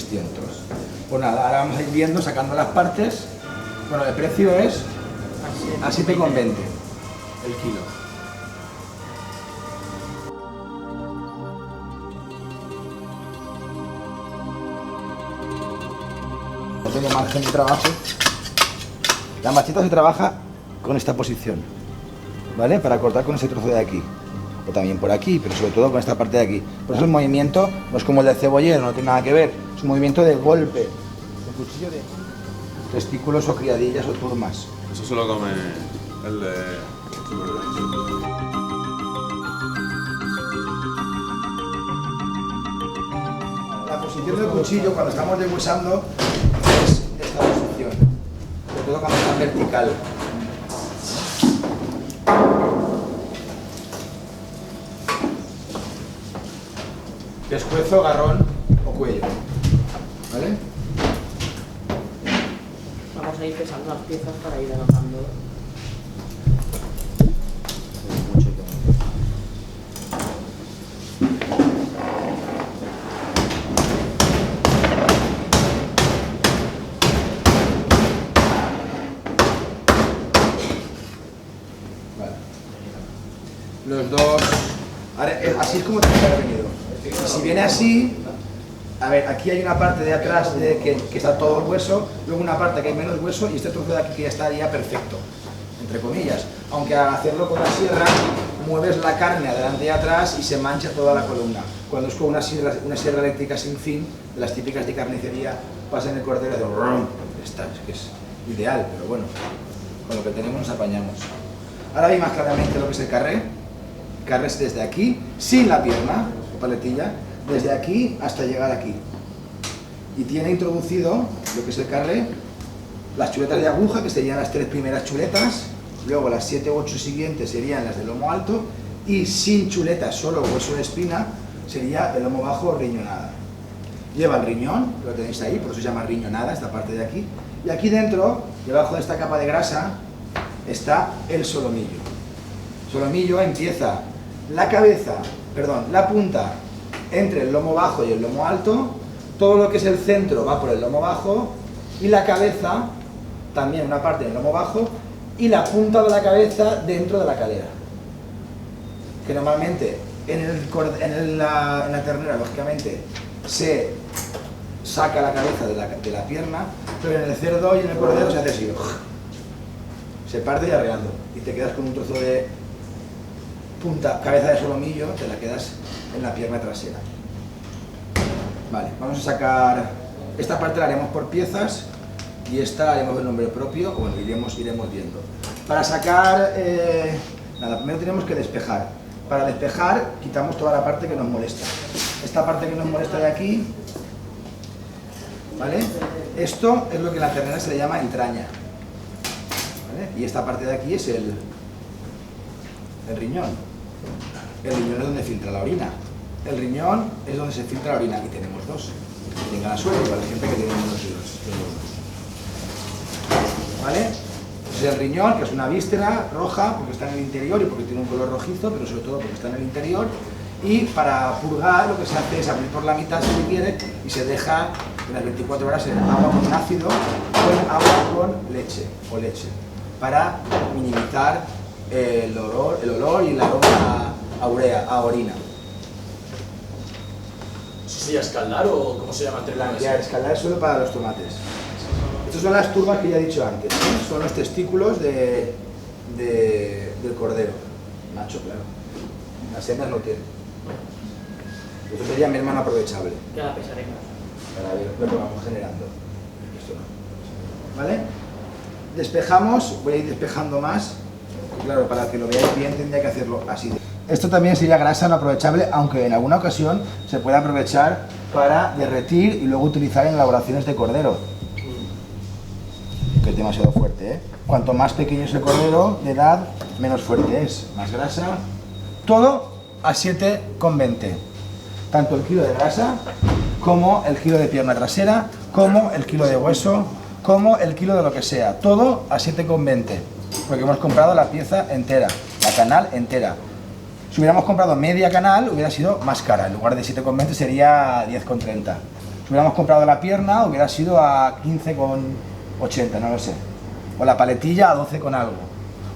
A: Pues nada, ahora vamos a ir viendo, sacando las partes. Bueno, el precio es a 7,20 el kilo. No tengo margen de trabajo. La macheta se trabaja con esta posición, ¿vale? Para cortar con ese trozo de aquí. O también por aquí, pero sobre todo con esta parte de aquí. Por eso el movimiento no es como el del cebollero, no tiene nada que ver. Es un movimiento de golpe, de cuchillo de testículos o criadillas o turmas.
E: Eso se lo come el de...
A: La posición del cuchillo cuando estamos deshuesando es esta posición, sobre todo cuando está vertical. Pescuezo, garrón o cuello. ¿Vale?
B: Vamos a ir pesando las piezas para ir anotando.
A: Los dos, ahora, así es como tiene que haber venido. Si viene así, a ver, aquí hay una parte de atrás que está todo el hueso, luego una parte que hay menos hueso y este trozo de aquí que ya estaría perfecto, entre comillas. Aunque al hacerlo con la sierra, mueves la carne adelante y atrás y se mancha toda la columna. Cuando es con una sierra eléctrica sin fin, de las típicas de carnicería, pasa en el cordero y de ¡rum! Que es ideal, pero bueno, con lo que tenemos nos apañamos. Ahora veis más claramente lo que es el carré. Carré es desde aquí, sin la pierna, o paletilla, desde aquí hasta llegar aquí. Y tiene introducido lo que es el carré, las chuletas de aguja, que serían las 3 primeras chuletas, luego las 7 u 8 siguientes serían las del lomo alto, y sin chuletas, solo hueso de espina, sería el lomo bajo o riñonada. Lleva el riñón, lo tenéis ahí, por eso se llama riñonada, esta parte de aquí, y aquí dentro, debajo de esta capa de grasa, está el solomillo. Solomillo empieza la cabeza, perdón, la punta entre el lomo bajo y el lomo alto, todo lo que es el centro va por el lomo bajo y la cabeza, también una parte del lomo bajo y la punta de la cabeza dentro de la cadera. Que normalmente en la ternera, lógicamente, se saca la cabeza de la pierna, pero en el cerdo y en el cordero se hace así. Se parte y arreando y te quedas con un trozo de punta, cabeza de solomillo, te la quedas en la pierna trasera. Vale, vamos a sacar, esta parte la haremos por piezas y esta la haremos de nombre propio, o bueno, iremos viendo. Para sacar, nada, primero tenemos que despejar. Para despejar, quitamos toda la parte que nos molesta. Esta parte que nos molesta de aquí, ¿vale? Esto es lo que en la ternera se le llama entraña, ¿vale? Y esta parte de aquí es el riñón. El riñón es donde filtra la orina. El riñón es donde se filtra la orina. Y tenemos dos. Que tengan la suerte para la gente que tiene unos dedos. ¿Vale? Es el riñón, que es una víscera roja, porque está en el interior y porque tiene un color rojizo, pero sobre todo porque está en el interior. Y para purgar lo que se hace es abrir por la mitad, si se quiere, y se deja unas 24 horas en agua con ácido o en agua con leche, para minimizar el olor y el aroma a orina.
F: ¿Eso sería escaldar o cómo se llama el término ese?
A: Ya, escaldar es solo para los tomates. Estas son las turbas que ya he dicho antes, ¿no? Son los testículos del cordero. Macho, claro. Las hembras no tienen. Esto sería mi hermano aprovechable.
B: Ya la pesaremos.
A: Para ver lo que vamos generando. Esto no. ¿Vale? Despejamos, voy a ir despejando más. Claro, para que lo veáis bien tendría que hacerlo así. Esto también sería grasa no aprovechable, aunque en alguna ocasión se puede aprovechar para derretir y luego utilizar en elaboraciones de cordero. Que es demasiado fuerte, ¿eh? Cuanto más pequeño es el cordero de edad, menos fuerte es. Más grasa. Todo a 7,20. Tanto el kilo de grasa, como el kilo de pierna trasera, como el kilo de hueso, como el kilo de lo que sea. Todo a 7,20. Porque hemos comprado la pieza entera, la canal entera. Si hubiéramos comprado media canal, hubiera sido más cara. En lugar de 7,20 sería 10,30. Si hubiéramos comprado la pierna, hubiera sido a 15,80, no lo sé. O la paletilla a 12 con algo.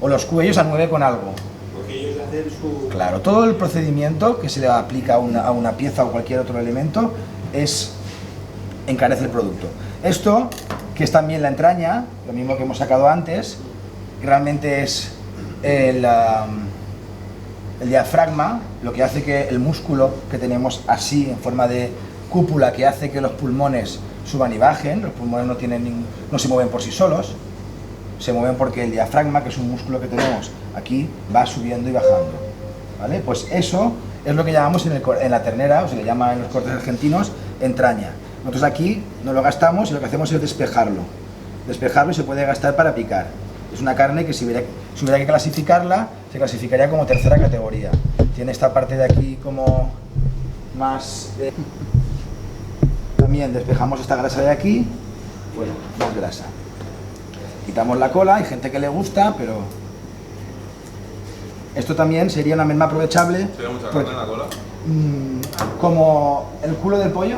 A: O los cuellos a 9 con algo.
F: Porque ellos hacen su...
A: Claro, todo el procedimiento que se le aplica a una pieza o cualquier otro elemento encarece el producto. Esto, que es también la entraña, lo mismo que hemos sacado antes, realmente es el diafragma, lo que hace que el músculo que tenemos así en forma de cúpula, que hace que los pulmones suban y bajen. Los pulmones no se mueven por sí solos, se mueven porque el diafragma, que es un músculo que tenemos aquí, va subiendo y bajando, ¿vale? Pues eso es lo que llamamos en la ternera, o se le llama en los cortes argentinos, entraña. Nosotros aquí no lo gastamos y lo que hacemos es despejarlo. Despejarlo y se puede gastar para picar. Es una carne que si hubiera que clasificarla, se clasificaría como tercera categoría. Tiene esta parte de aquí como más... También despejamos esta grasa de aquí, bueno, más grasa. Quitamos la cola, hay gente que le gusta, pero... Esto también sería una merma aprovechable.
E: ¿Sería mucha carne en la cola?
A: Como el culo del pollo,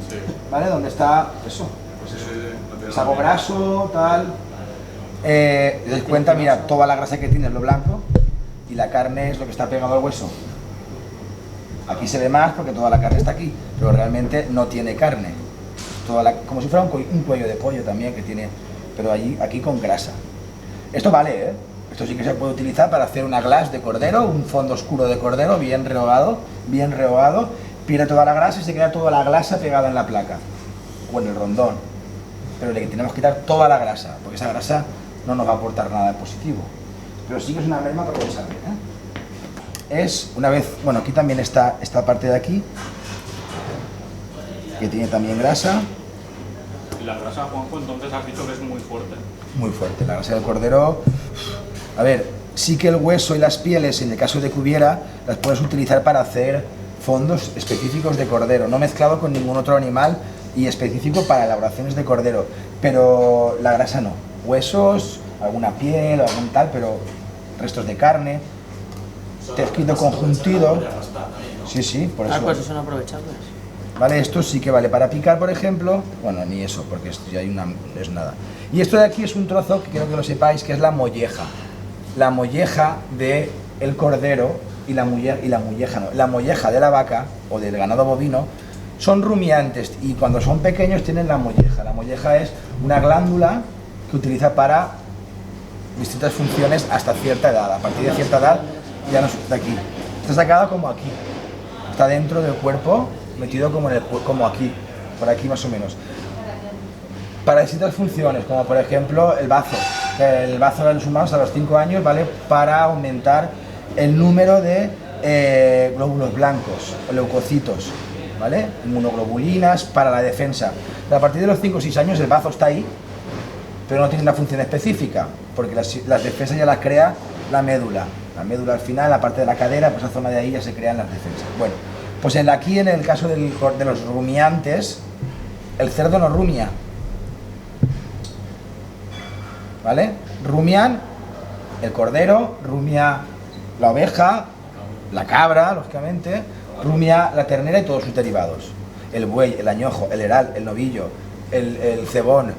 E: Sí.
A: ¿vale? Donde está eso, pues eso.
E: Sí, no tiene
A: Es algo
E: nada.
A: graso, tal. Te das cuenta, mira, toda la grasa que tiene es lo blanco y la carne es lo que está pegado al hueso. Aquí se ve más porque toda la carne está aquí, pero realmente no tiene carne. Como si fuera un cuello de pollo también que tiene, pero aquí con grasa. Esto vale, ¿eh? Esto sí que se puede utilizar para hacer una glace de cordero, un fondo oscuro de cordero bien rehogado, pierde toda la grasa y se queda toda la grasa pegada en la placa o en el rondón. Pero le tenemos que quitar toda la grasa, porque esa grasa no nos va a aportar nada positivo. Pero sí que es una merma aprovechable, ¿eh? Es una vez, bueno, aquí también está esta parte de aquí, que tiene también grasa.
G: Y la grasa, Juanjo, entonces has dicho que es muy fuerte.
A: Muy fuerte, la grasa del cordero. A ver, sí que el hueso y las pieles, en el caso de que hubiera, las puedes utilizar para hacer fondos específicos de cordero, no mezclado con ningún otro animal y específico para elaboraciones de cordero, pero la grasa no. Huesos, alguna piel, algún tal, pero restos de carne, tejido conjuntivo. Sí, por eso.
B: Pues son aprovechables.
A: Vale, esto sí que vale para picar, por ejemplo. Bueno, ni eso, porque esto ya no es nada. Y esto de aquí es un trozo que quiero que lo sepáis, que es la molleja. La molleja del cordero y la molleja de la vaca o del ganado bovino son rumiantes y cuando son pequeños tienen la molleja. La molleja es una glándula que utiliza para distintas funciones hasta cierta edad. A partir de cierta edad Ya no es de aquí. Está sacado como aquí. Está dentro del cuerpo, metido como, como aquí, por aquí más o menos. Para distintas funciones, como por ejemplo el bazo. El bazo de los humanos a los 5 años vale para aumentar el número de glóbulos blancos, leucocitos, ¿vale? Inmunoglobulinas para la defensa. Pero a partir de los 5 o 6 años el bazo está ahí, pero no tiene una función específica, porque las defensas ya las crea la médula. La médula al final, la parte de la cadera, pues esa zona de ahí ya se crean las defensas. Bueno, pues aquí en el caso de los rumiantes, el cerdo no rumia, ¿vale? Rumian el cordero, rumia la oveja, la cabra, lógicamente, rumia la ternera y todos sus derivados. El buey, el añojo, el heral, el novillo, el cebón,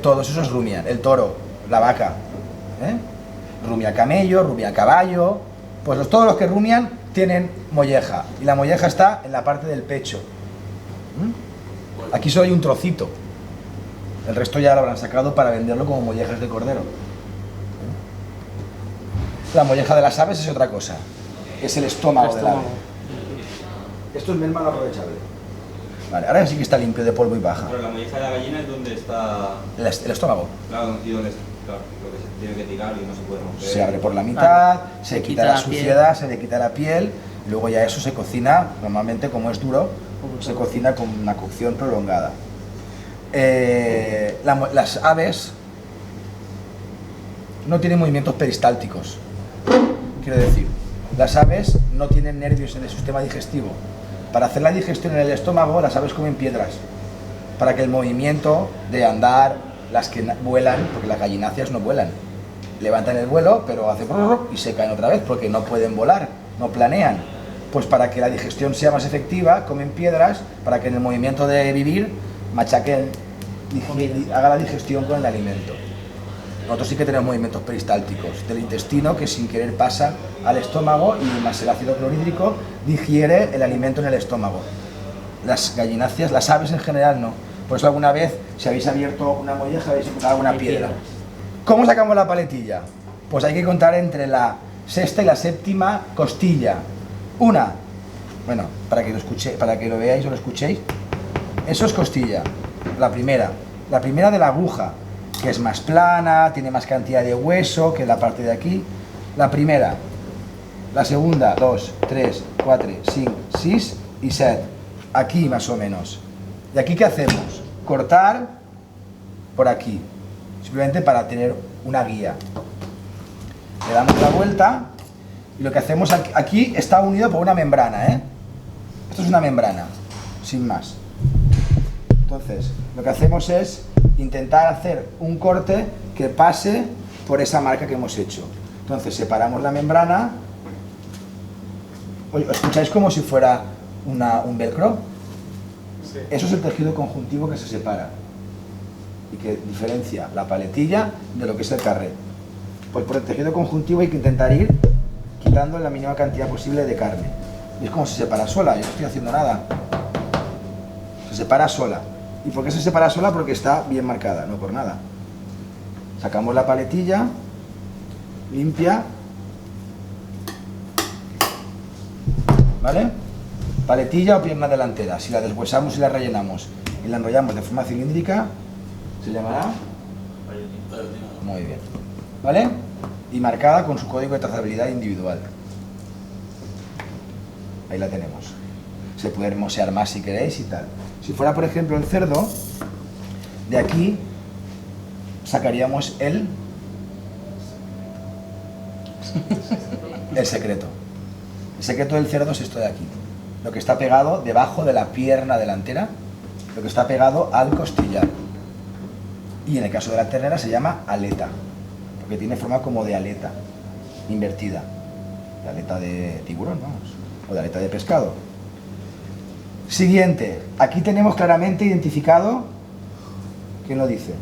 A: todos esos rumian. El toro, la vaca, rumia camello, rumia caballo. Pues todos los que rumian tienen molleja, y la molleja está en la parte del pecho. Aquí solo hay un trocito, el resto ya lo habrán sacado para venderlo como mollejas de cordero. La molleja de las aves es otra cosa, es el estómago del ave. Esto es merma no aprovechable. Vale, ahora sí que está limpio de polvo y paja.
C: Pero la molleja de la gallina es donde está...
A: El estómago.
C: Claro, y donde claro, lo que se tiene que tirar y no se puede romper.
A: Se abre por la mitad, se quita la suciedad, se le quita la piel, y luego ya eso se cocina, normalmente como es duro, se cocina con una cocción prolongada. Las aves no tienen movimientos peristálticos, quiero decir, las aves no tienen nervios en el sistema digestivo. Para hacer la digestión en el estómago, las aves comen piedras, para que el movimiento de andar, las que vuelan, porque las gallináceas no vuelan, levantan el vuelo, pero hacen y se caen otra vez, porque no pueden volar, no planean. Pues para que la digestión sea más efectiva, comen piedras, para que en el movimiento de vivir, machaquen, haga la digestión con el alimento. Nosotros sí que tenemos movimientos peristálticos del intestino que sin querer pasa al estómago y más el ácido clorhídrico digiere el alimento en el estómago. Las gallináceas, las aves en general no. Por eso alguna vez, si habéis abierto una molleja, habéis encontrado alguna piedra. ¿Cómo sacamos la paletilla? Pues hay que contar entre la sexta y la séptima costilla. Bueno, para que lo escuche, para que lo veáis o lo escuchéis, eso es costilla, la primera de la aguja, que es más plana, tiene más cantidad de hueso que la parte de aquí. La primera, la segunda, 2, 3, 4, 5, 6 y 7, aquí más o menos. ¿Y aquí qué hacemos? Cortar por aquí, simplemente para tener una guía. Le damos la vuelta y lo que hacemos aquí está unido por una membrana, Esto es una membrana, sin más. Entonces, lo que hacemos es intentar hacer un corte que pase por esa marca que hemos hecho. Entonces, separamos la membrana. ¿Os escucháis como si fuera un velcro?
D: Sí.
A: Eso es el tejido conjuntivo que se separa y que diferencia la paletilla de lo que es el carré. Pues por el tejido conjuntivo hay que intentar ir quitando la mínima cantidad posible de carne. Y es como se separa sola, yo no estoy haciendo nada. Se separa sola. ¿Y por qué se separa sola? Porque está bien marcada, no por nada. Sacamos la paletilla, limpia, ¿vale? Paletilla o pierna delantera. Si la deshuesamos y la rellenamos y la enrollamos de forma cilíndrica, ¿se llamará? Muy bien. ¿Vale? Y marcada con su código de trazabilidad individual. Ahí la tenemos. Se puede hermosear más si queréis y tal. Si fuera, por ejemplo, el cerdo, de aquí sacaríamos el secreto. El secreto del cerdo es esto de aquí. Lo que está pegado debajo de la pierna delantera, lo que está pegado al costillar. Y en el caso de la ternera se llama aleta, porque tiene forma como de aleta, invertida. De aleta de tiburón, vamos, o de aleta de pescado. Siguiente, aquí tenemos claramente identificado, ¿quién lo dice?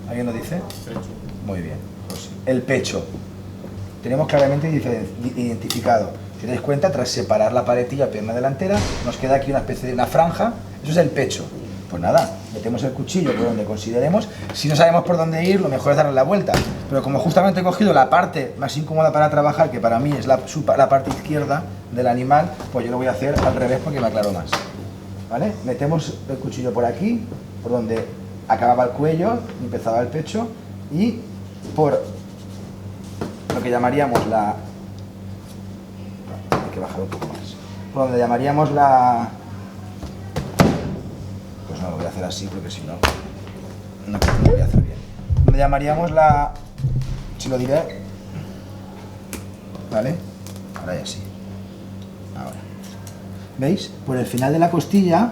A: ¿Alguien lo dice? Muy bien, pues el pecho. Tenemos claramente identificado. Si os dais cuenta, tras separar la paletilla pierna delantera, nos queda aquí una especie de una franja, eso es el pecho. Pues nada, metemos el cuchillo por donde consideremos. Si no sabemos por dónde ir, lo mejor es darle la vuelta. Pero como justamente he cogido la parte más incómoda para trabajar, que para mí es la parte izquierda del animal, pues yo lo voy a hacer al revés porque me aclaro más. ¿Vale? Metemos el cuchillo por aquí, por donde acababa el cuello y empezaba el pecho, y por lo que llamaríamos la... Hay que bajar un poco más. Por donde llamaríamos la... Pues no, lo voy a hacer así porque si no, no lo voy a hacer bien. Donde llamaríamos la... Si lo diré... ¿Vale? Ahora ya sí. Ahora. ¿Veis? Por el final de la costilla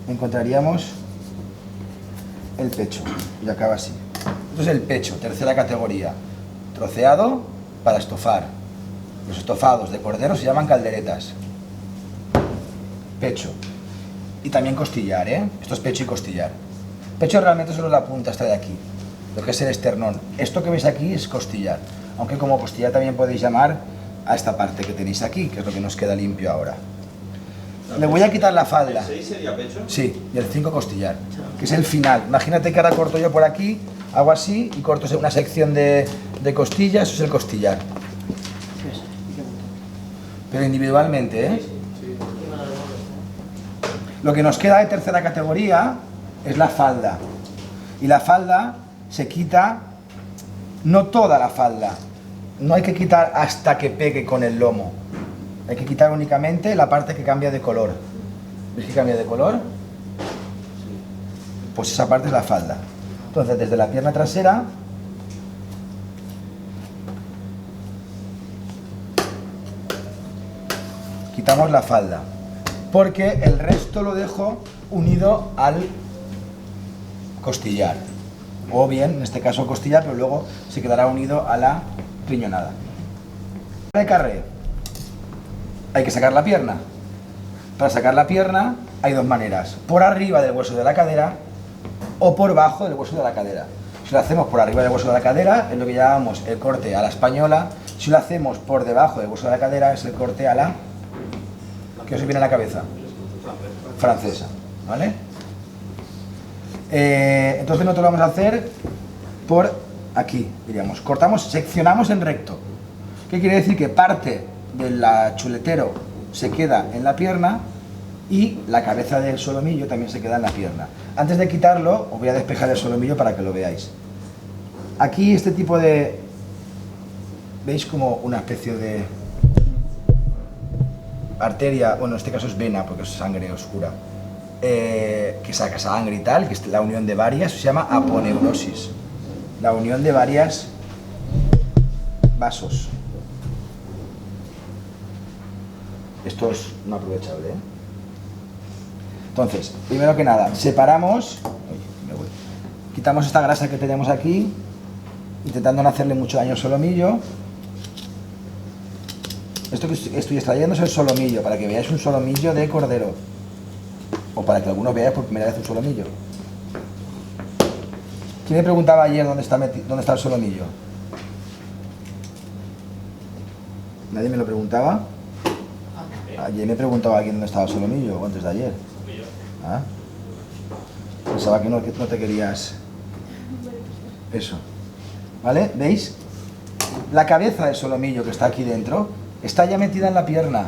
A: encontraríamos el pecho. Y acaba así. Entonces el pecho, tercera categoría. Troceado para estofar. Los estofados de cordero se llaman calderetas. Pecho. Y también costillar, ¿eh? Esto es pecho y costillar. Pecho realmente solo es la punta, esta de aquí, lo que es el esternón. Esto que veis aquí es costillar, aunque como costillar también podéis llamar a esta parte que tenéis aquí, que es lo que nos queda limpio ahora. Le voy a quitar la falda.
C: ¿El 6 sería pecho?
A: Sí, y el 5 costillar, que es el final. Imagínate que ahora corto yo por aquí, hago así y corto una sección de costilla, eso es el costillar. Pero individualmente, ¿eh? Lo que nos queda de tercera categoría es la falda. Y la falda se quita, no toda la falda, no hay que quitar hasta que pegue con el lomo. Hay que quitar únicamente la parte que cambia de color. ¿Ves que cambia de color? Pues esa parte es la falda. Entonces, desde la pierna trasera quitamos la falda, porque el resto lo dejo unido al costillar, o bien, en este caso costillar, pero luego se quedará unido a la riñonada. De carré, hay que sacar la pierna. Para sacar la pierna hay dos maneras: por arriba del hueso de la cadera o por bajo del hueso de la cadera. Si lo hacemos por arriba del hueso de la cadera es lo que llamamos el corte a la española. Si lo hacemos por debajo del hueso de la cadera es el corte a la... ¿Qué os viene a la cabeza? Francesa, ¿vale? Entonces nosotros lo vamos a hacer por aquí, diríamos. Cortamos, seccionamos en recto. ¿Qué quiere decir? Que parte del chuletero se queda en la pierna y la cabeza del solomillo también se queda en la pierna. Antes de quitarlo, os voy a despejar el solomillo para que lo veáis. Aquí este tipo de... ¿Veis como una especie de arteria? Bueno, en este caso es vena porque es sangre oscura. Que saca sangre y tal, que es la unión de varias, se llama aponeurosis. La unión de varias vasos. Esto es no aprovechable, ¿eh? Entonces, primero que nada, separamos, quitamos esta grasa que tenemos aquí, intentando no hacerle mucho daño al solomillo. Esto que estoy extrayendo es el solomillo, para que veáis un solomillo de cordero, o para que algunos veáis por primera vez un solomillo. ¿Quién me preguntaba ayer dónde está el solomillo? ¿Nadie me lo preguntaba? Ayer me preguntaba alguien dónde estaba el solomillo, o antes de ayer. ¿Ah? Pensaba que no te querías... Eso. ¿Vale? ¿Veis? La cabeza del solomillo que está aquí dentro está ya metida en la pierna.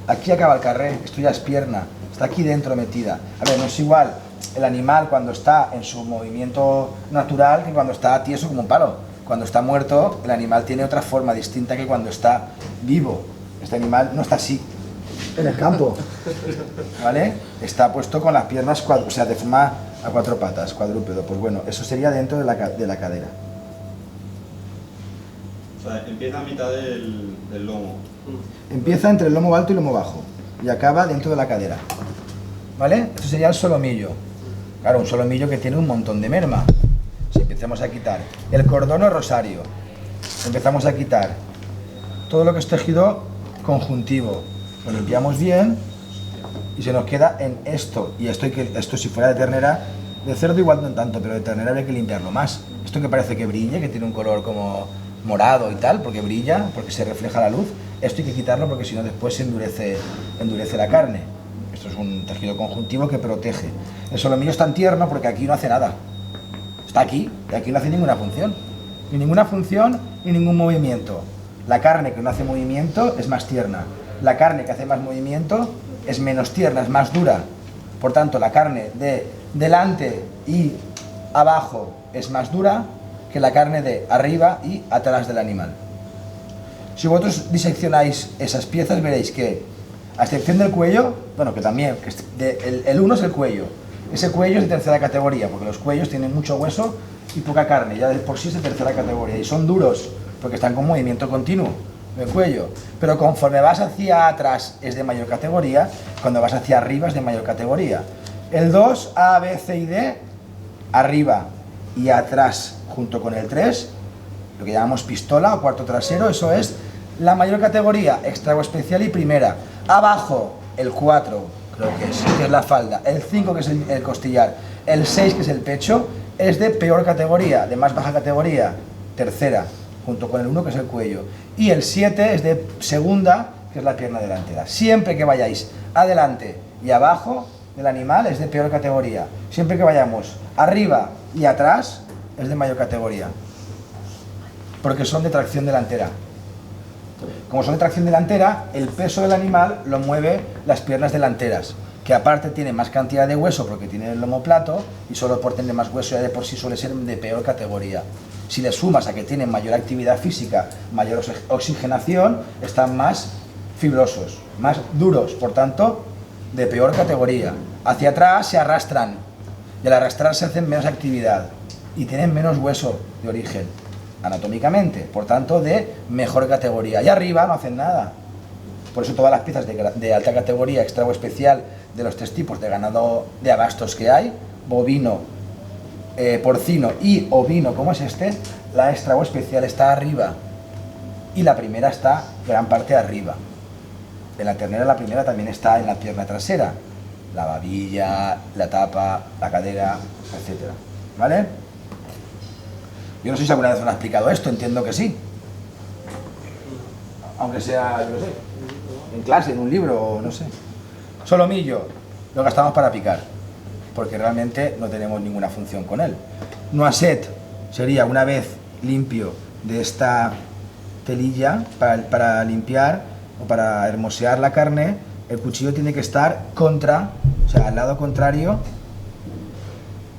A: Aquí acaba el carré, esto ya es pierna. Está aquí dentro metida. A ver, no es igual el animal cuando está en su movimiento natural que cuando está tieso como un palo. Cuando está muerto, el animal tiene otra forma distinta que cuando está vivo. Este animal no está así en el campo, ¿vale? Está puesto con las piernas, o sea, de forma a cuatro patas, cuadrúpedo. Pues bueno, eso sería dentro de la cadera.
C: O sea, empieza a mitad del lomo.
A: Empieza entre el lomo alto y el lomo bajo y acaba dentro de la cadera, ¿vale? Esto sería el solomillo. Claro, un solomillo que tiene un montón de merma. Si empezamos a quitar el cordón o rosario, empezamos a quitar todo lo que es tejido conjuntivo, lo limpiamos bien y se nos queda en esto. Y esto si fuera de ternera, de cerdo igual no tanto, pero de ternera habría que limpiarlo más. Esto que parece que brilla, que tiene un color como morado y tal, porque brilla, porque se refleja la luz, esto hay que quitarlo porque si no después se endurece la carne. Esto Esto es un tejido conjuntivo que protege. El solomillo es tan tierno porque aquí no hace nada. Está aquí y aquí no hace ninguna función. Ni ninguna función ni ningún movimiento. La carne que no hace movimiento es más tierna. La carne que hace más movimiento es menos tierna, es más dura. Por tanto, la carne de delante y abajo es más dura que la carne de arriba y atrás del animal. Si vosotros diseccionáis esas piezas veréis que, a excepción del cuello, bueno, que también, el uno es el cuello. Ese cuello es de tercera categoría, porque los cuellos tienen mucho hueso y poca carne, ya de por sí es de tercera categoría, y son duros, porque están con movimiento continuo, el cuello. Pero conforme vas hacia atrás es de mayor categoría, cuando vas hacia arriba es de mayor categoría. El 2, A, B, C y D, arriba y atrás junto con el 3, lo que llamamos pistola o cuarto trasero, eso es la mayor categoría, extra o especial y primera. Abajo, el 4, creo que es la falda, el 5 que es el costillar, el 6 que es el pecho, es de peor categoría, de más baja categoría, tercera, junto con el 1 que es el cuello. Y el 7 es de segunda, que es la pierna delantera. Siempre que vayáis adelante y abajo del animal es de peor categoría. Siempre que vayamos arriba y atrás es de mayor categoría. Porque son de tracción delantera. Como son de tracción delantera, el peso del animal lo mueve las piernas delanteras, que aparte tiene más cantidad de hueso porque tiene el lomo plato y solo por tener más hueso ya de por sí suele ser de peor categoría. Si le sumas a que tienen mayor actividad física, mayor oxigenación, están más fibrosos, más duros, por tanto, de peor categoría. Hacia atrás se arrastran y al arrastrarse hacen menos actividad y tienen menos hueso de origen, anatómicamente, por tanto, de mejor categoría. Y arriba no hacen nada. Por eso todas las piezas de alta categoría, extra o especial, de los 3 tipos de ganado de abastos que hay, bovino, porcino y ovino, como es este, la extra o especial está arriba y la primera está gran parte arriba. En la ternera la primera también está en la pierna trasera, la babilla, la tapa, la cadera, etc. ¿Vale? Yo no sé si alguna vez me lo ha explicado esto, entiendo que sí. Aunque sea, yo no sé, en clase, en un libro, no sé. Solomillo, lo gastamos para picar, porque realmente no tenemos ninguna función con él. Noisette sería, una vez limpio de esta telilla, para limpiar o para hermosear la carne, el cuchillo tiene que estar contra, o sea, al lado contrario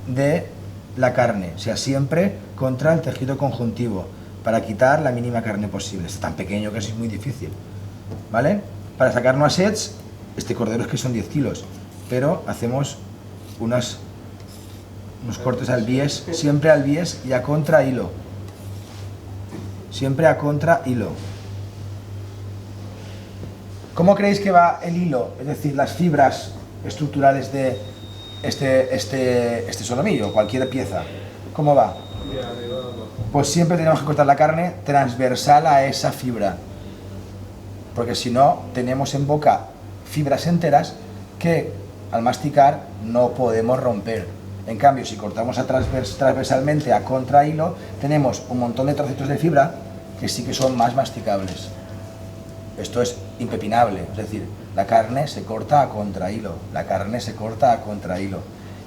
A: de la carne, o sea, siempre contra el tejido conjuntivo, para quitar la mínima carne posible. Es tan pequeño que es muy difícil, ¿vale? Para sacar noisettes, este cordero es que son 10 kilos, pero hacemos unos cortes al bies, siempre al bies y a contra hilo. Siempre a contra hilo. ¿Cómo creéis que va el hilo? Es decir, las fibras estructurales de este solomillo, cualquier pieza. ¿Cómo va? Pues siempre tenemos que cortar la carne transversal a esa fibra. Porque si no, tenemos en boca fibras enteras que al masticar no podemos romper. En cambio, si cortamos transversalmente a contra hilo, tenemos un montón de trocitos de fibra que sí que son más masticables. Esto es impepinable, es decir, la carne se corta a contra hilo, la carne se corta a contra hilo.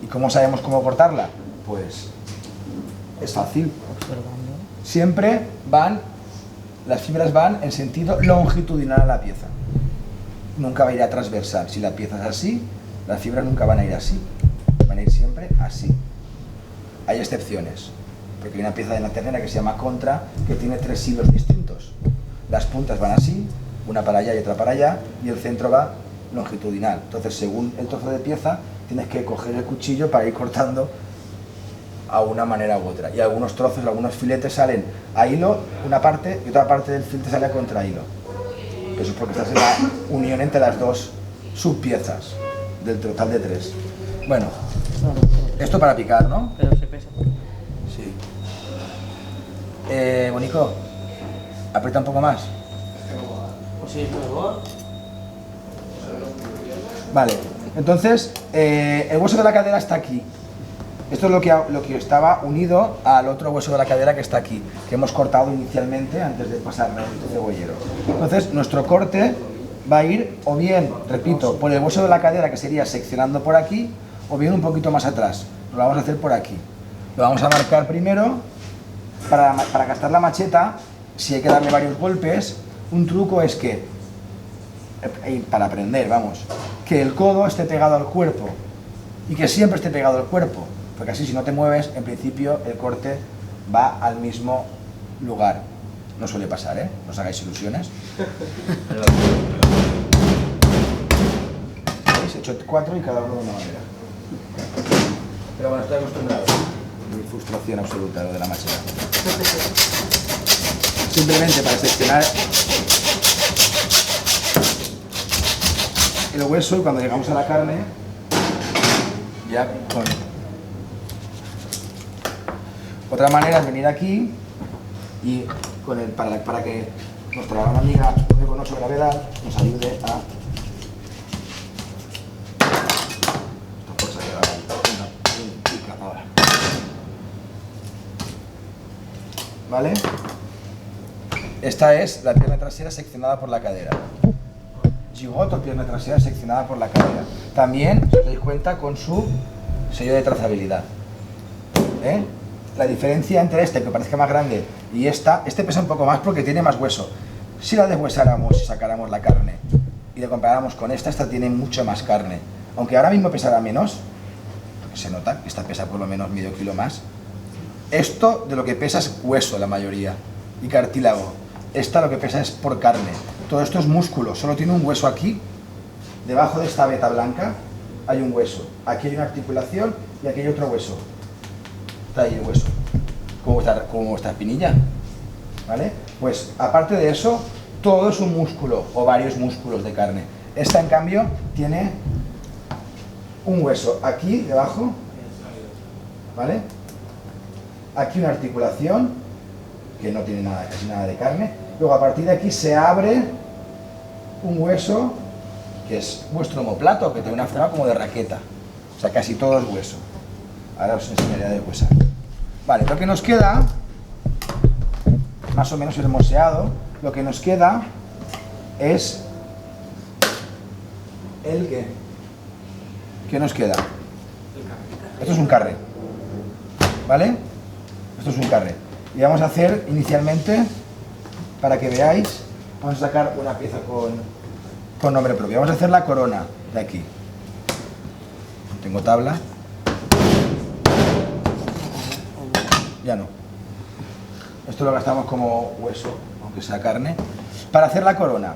A: ¿Y cómo sabemos cómo cortarla? Pues es fácil. Siempre las fibras van en sentido longitudinal a la pieza. Nunca va a ir a transversal. Si la pieza es así, las fibras nunca van a ir así. Van a ir siempre así. Hay excepciones, porque hay una pieza de la ternera que se llama contra, que tiene 3 hilos distintos. Las puntas van así, una para allá y otra para allá, y el centro va longitudinal. Entonces, según el trozo de pieza, tienes que coger el cuchillo para ir cortando a una manera u otra. Y algunos trozos, algunos filetes salen a hilo, una parte, y otra parte del filete sale a contra hilo. Eso es porque estás en la unión entre las dos subpiezas del total de 3. Bueno, esto para picar, ¿no?
B: Pero se pesa.
A: Sí. Bonico, aprieta un poco más.
B: Pues sí, por favor.
A: Vale, entonces el hueso de la cadera está aquí. Esto es lo que estaba unido al otro hueso de la cadera que está aquí, que hemos cortado inicialmente antes de pasarle el cebollero. Entonces nuestro corte va a ir o bien, repito, por el hueso de la cadera, que sería seccionando por aquí, o bien un poquito más atrás. Lo vamos a hacer por aquí. Lo vamos a marcar primero. Para gastar la macheta, si hay que darle varios golpes, un truco es que, para aprender, vamos, que el codo esté pegado al cuerpo y que siempre esté pegado al cuerpo, porque así si no te mueves, en principio el corte va al mismo lugar. No suele pasar, ¿eh? No os hagáis ilusiones. ¿Veis? He hecho 4 y cada uno de una manera. Pero bueno, estoy acostumbrado. Mi frustración absoluta lo de la macheta. Simplemente para seccionar el hueso y cuando llegamos a la carne, ya con... Otra manera es venir aquí y con el, para que nuestra gran amiga con 8 gravedad nos ayude a... ¿Vale? Esta es la pierna trasera seccionada por la cadera. Gigot o pierna trasera seccionada por la cadera. También, si os dais cuenta, con su sello de trazabilidad. ¿Eh? La diferencia entre este, que parece más grande, y esta, este pesa un poco más porque tiene más hueso. Si la deshuesáramos y sacáramos la carne y la comparáramos con esta tiene mucho más carne. Aunque ahora mismo pesará menos, porque se nota que esta pesa por lo menos medio kilo más. Esto de lo que pesa es hueso la mayoría y cartílago. Esta lo que pesa es por carne. Todo esto es músculo, solo tiene un hueso aquí. Debajo de esta veta blanca hay un hueso. Aquí hay una articulación y aquí hay otro hueso. Está ahí el hueso, como esta espinilla. ¿Vale? Pues aparte de eso, todo es un músculo o varios músculos de carne. Esta en cambio tiene un hueso aquí debajo, ¿vale? Aquí una articulación que no tiene nada, casi nada de carne. Luego a partir de aquí se abre un hueso que es vuestro omoplato, que tiene una forma como de raqueta. O sea, casi todo es hueso. Ahora os enseñaré a deshuesar. Vale, lo que nos queda, más o menos hermoseado, lo que nos queda es el que... ¿Qué nos queda? Esto es un carre. ¿Vale? Esto es un carre. Y vamos a hacer inicialmente, para que veáis, vamos a sacar una pieza con nombre propio. Vamos a hacer la corona de aquí. Tengo tabla. Ya no. Esto lo gastamos como hueso, aunque sea carne. Para hacer la corona,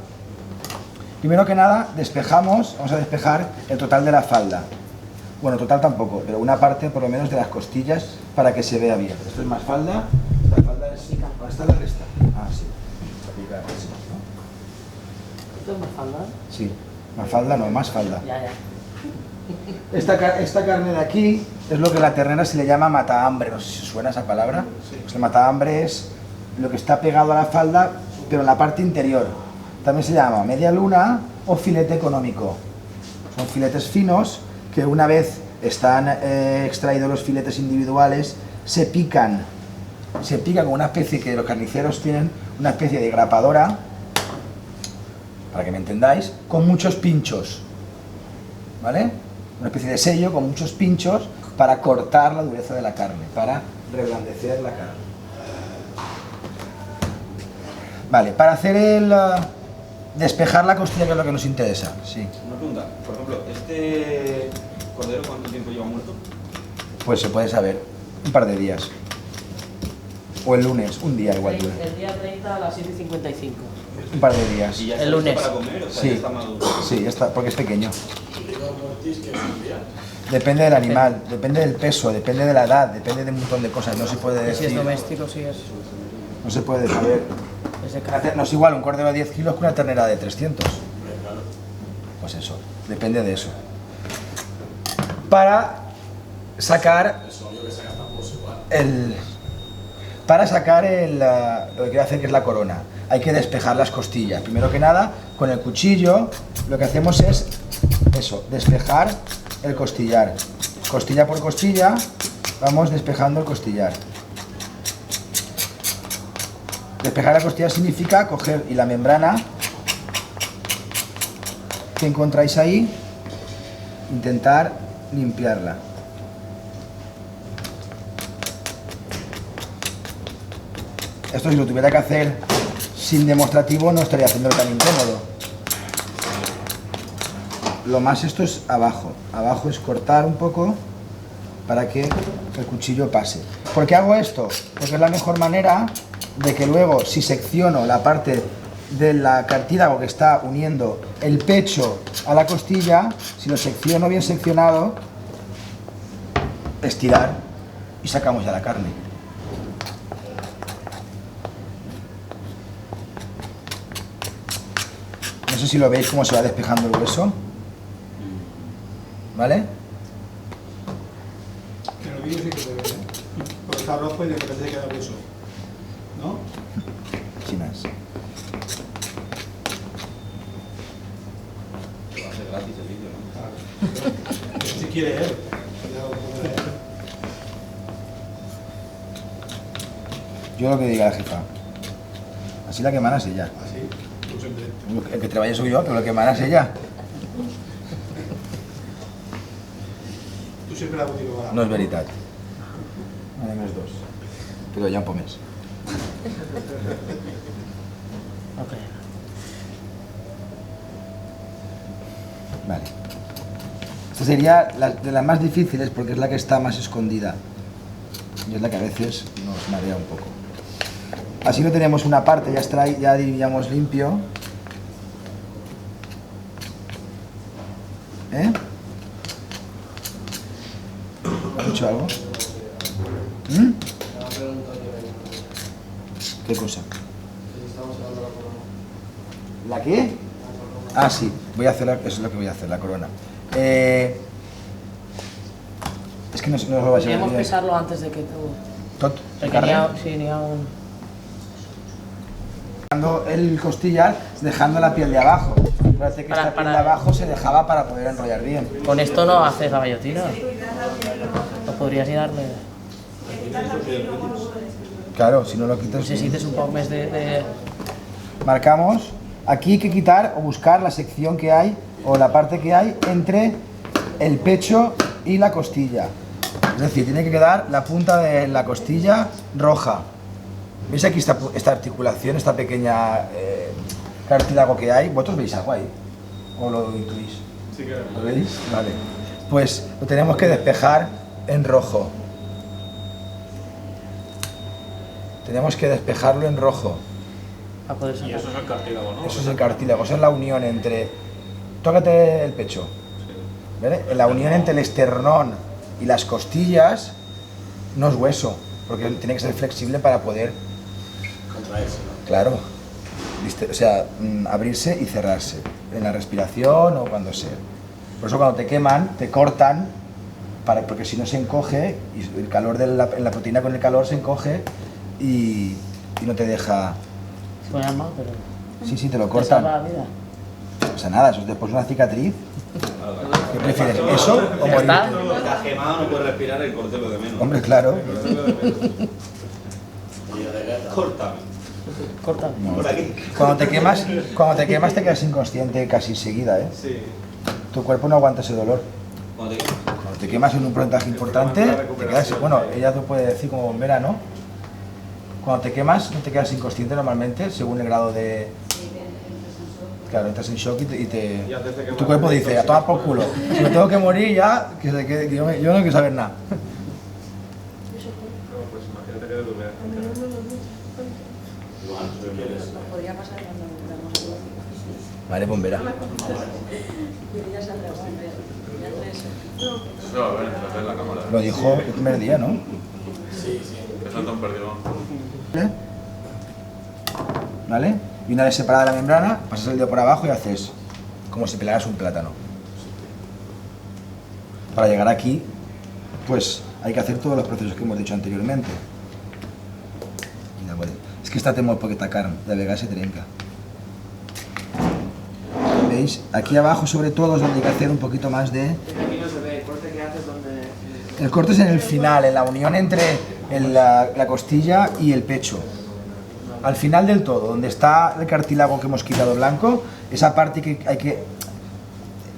A: primero que nada despejamos, vamos a despejar el total de la falda. Bueno, total tampoco, pero una parte por lo menos de las costillas para que se vea bien. Esto es más falda, la falda es... ¿Dónde está la resta? Ah, sí.
B: ¿Esto es más falda?
A: Sí, más falda no, más falda.
B: Ya.
A: Esta carne de aquí es lo que en la ternera se le llama matahambre, no sé si suena esa palabra. Pues el matahambre es lo que está pegado a la falda, pero en la parte interior. También se llama media luna o filete económico. Son filetes finos que una vez están extraídos los filetes individuales, se pican con una especie que los carniceros tienen, una especie de grapadora, para que me entendáis, con muchos pinchos, ¿vale? Una especie de sello con muchos pinchos para cortar la dureza de la carne, para reblandecer la carne. Vale, para hacer despejar la costilla, que es lo que nos interesa. Sí.
C: Una pregunta, por ejemplo, ¿este cordero cuánto tiempo lleva muerto?
A: Pues se puede saber, un par de días. O el lunes, un día igual dura.
B: El día 30 a las 7:55.
A: Un par de días.
C: ¿Y ya
B: El
C: está listo
B: lunes.
C: para comer? O sea,
A: Sí.
C: ya está maduro.
A: Sí, está, porque es pequeño.
F: Rigor mortis, que es un día.
A: Depende del animal, depende del peso, depende de la edad, depende de un montón de cosas. No se puede
B: Si es
A: decir.
B: doméstico, sí es.
A: No se puede saber.
B: Es de carácter.
A: No es igual un cordero de 10 kilos que una ternera de 300. Pues eso, depende de eso. Para sacar lo que quiero hacer, que es la corona, hay que despejar las costillas. Primero que nada, con el cuchillo, lo que hacemos es eso, despejar el costillar. Costilla por costilla, vamos despejando el costillar. Despejar la costilla significa coger y la membrana que encontráis ahí, intentar limpiarla. Esto si lo tuviera que hacer sin demostrativo no estaría haciéndolo tan incómodo. Lo más esto es abajo. Abajo es cortar un poco para que el cuchillo pase. ¿Por qué hago esto? Porque es la mejor manera de que luego, si secciono la parte del cartílago que está uniendo el pecho a la costilla, si lo secciono bien seccionado, estirar y sacamos ya la carne. No sé si lo veis cómo se va despejando el hueso. ¿Vale?
H: En el vídeo sí que se ve, ¿eh? Porque está rojo y de repente se queda hueso. ¿No?
A: Chinas.
C: Va a ser gratis el vídeo, ¿no?
H: Claro. Si quiere él.
A: Yo lo que diga la jefa. Así la que mana es ella.
H: Así, tú siempre.
A: El que trabaja soy yo, pero lo que mana es ella.
H: Tú siempre la contigo.
A: No és veritat. A més dos. Però hi ha un poc més.
B: Ok.
A: Vale. Esta sería de las más difíciles porque es la que está más escondida. Y es la que a veces nos marea un poco. Así no tenemos una parte ya diríamos limpio. ¿Eh? ¿Has hecho algo? ¿Mm? ¿Qué cosa? ¿La qué? Ah, sí, voy a hacer eso es lo que voy a hacer, la corona. Es que no os lo vais a
B: Podríamos
A: olvidar.
B: pesarlo antes de que tú...
A: Tot,
B: Porque ni ha, sí, ni ha un...
A: el costillar dejando la piel de abajo. Acuérdate que
B: Para-
A: esta piel
B: para-
A: de abajo se dejaba para poder enrollar bien.
B: Con esto no haces la bellotina. ¿O podrías ir darle?
A: Claro, si no lo quitas.
B: Necesites un poco más de...
A: Marcamos. Aquí hay que quitar o buscar la sección que hay o la parte que hay entre el pecho y la costilla. Es decir, tiene que quedar la punta de la costilla roja. ¿Veis aquí esta articulación, esta pequeña cartílago que hay? ¿Vosotros veis algo ahí? ¿O lo intuís?
E: Sí que
A: ¿Lo veis? Vale. Pues lo tenemos que despejar en rojo. Tenemos que despejarlo en rojo.
B: Para poder
G: Y
B: sacar.
G: eso es el cartílago, ¿no?
A: Eso es el cartílago, eso es la unión entre... Tócate el pecho. ¿Vale? La unión entre el esternón y las costillas no es hueso, porque tiene que ser flexible para poder...
F: Contraerse, ¿no?
A: Claro. O sea, abrirse y cerrarse. En la respiración o cuando sea. Por eso cuando te queman, te cortan, porque si no se encoge, y el calor de la proteína con el calor se encoge y no te deja...
B: Se me llama, pero...
A: Sí, sí, te lo
B: Te
A: cortan.
B: salva la vida.
A: O sea, nada, eso es después una cicatriz. ¿Qué prefieres, eso o
B: Ya está.
A: morirte?
C: Estás quemado, no puedes respirar, el corte lo de menos.
A: Hombre, claro.
C: Córtame.
B: Córtame.
C: Por aquí.
A: Cuando te quemas te quedas inconsciente casi enseguida, ¿eh?
C: Sí.
A: Tu cuerpo no aguanta ese dolor.
C: Cuando te quemas.
A: Cuando te quemas en un porcentaje importante, te quedas, bueno, ella te puede decir como bombera, ¿no? Cuando te quemas no te quedas inconsciente normalmente, según el grado de... Claro, entras en shock
E: Y antes de
A: tu
E: quemar,
A: cuerpo dice, a tomar por culo. Si me tengo que morir ya, que se quede, yo no quiero saber nada.
E: Pues imagínate que te duele.
I: Podría pasar cuando entramos.
A: Vale, bombera.
I: Y ya saldrá, ya tres.
E: Eso se va a ver en la cámara.
A: Lo dijo el primer día, ¿no?
F: Sí, sí.
E: Que salta un perdigón.
A: ¿Vale? Y una vez separada la membrana, pasas el dedo por abajo y haces como si pelaras un plátano. Para llegar aquí, pues hay que hacer todos los procesos que hemos dicho anteriormente. Mira, vale. Es que esta té molt poqueta carn, de vegades se trenca. ¿Veis? Aquí abajo sobre todo es donde hay que hacer un poquito más de...
B: Aquí no se ve, el corte que haces donde...
A: El corte es en el final, en la unión entre la costilla y el pecho. Al final del todo, donde está el cartílago que hemos quitado blanco, esa parte que hay que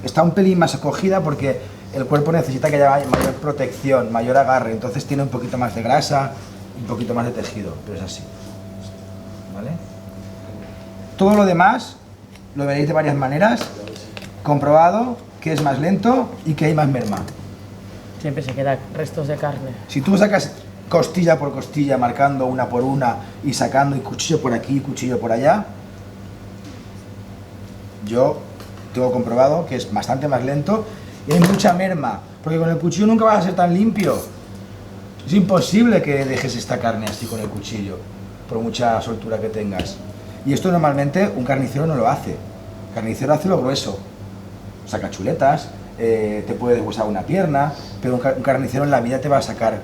A: está un pelín más acogida porque el cuerpo necesita que haya mayor protección, mayor agarre, entonces tiene un poquito más de grasa, un poquito más de tejido, pero es así. ¿Vale? Todo lo demás lo veréis de varias maneras, comprobado que es más lento y que hay más merma.
B: Siempre se quedan restos de carne.
A: Si tú sacas costilla por costilla, marcando una por una y sacando y cuchillo por aquí y cuchillo por allá, yo tengo comprobado que es bastante más lento y hay mucha merma, porque con el cuchillo nunca vas a ser tan limpio. Es imposible que dejes esta carne así con el cuchillo, por mucha soltura que tengas. Y esto normalmente un carnicero no lo hace. El carnicero hace lo grueso, saca chuletas, te puede deshuesar una pierna, pero un carnicero en la vida te va a sacar,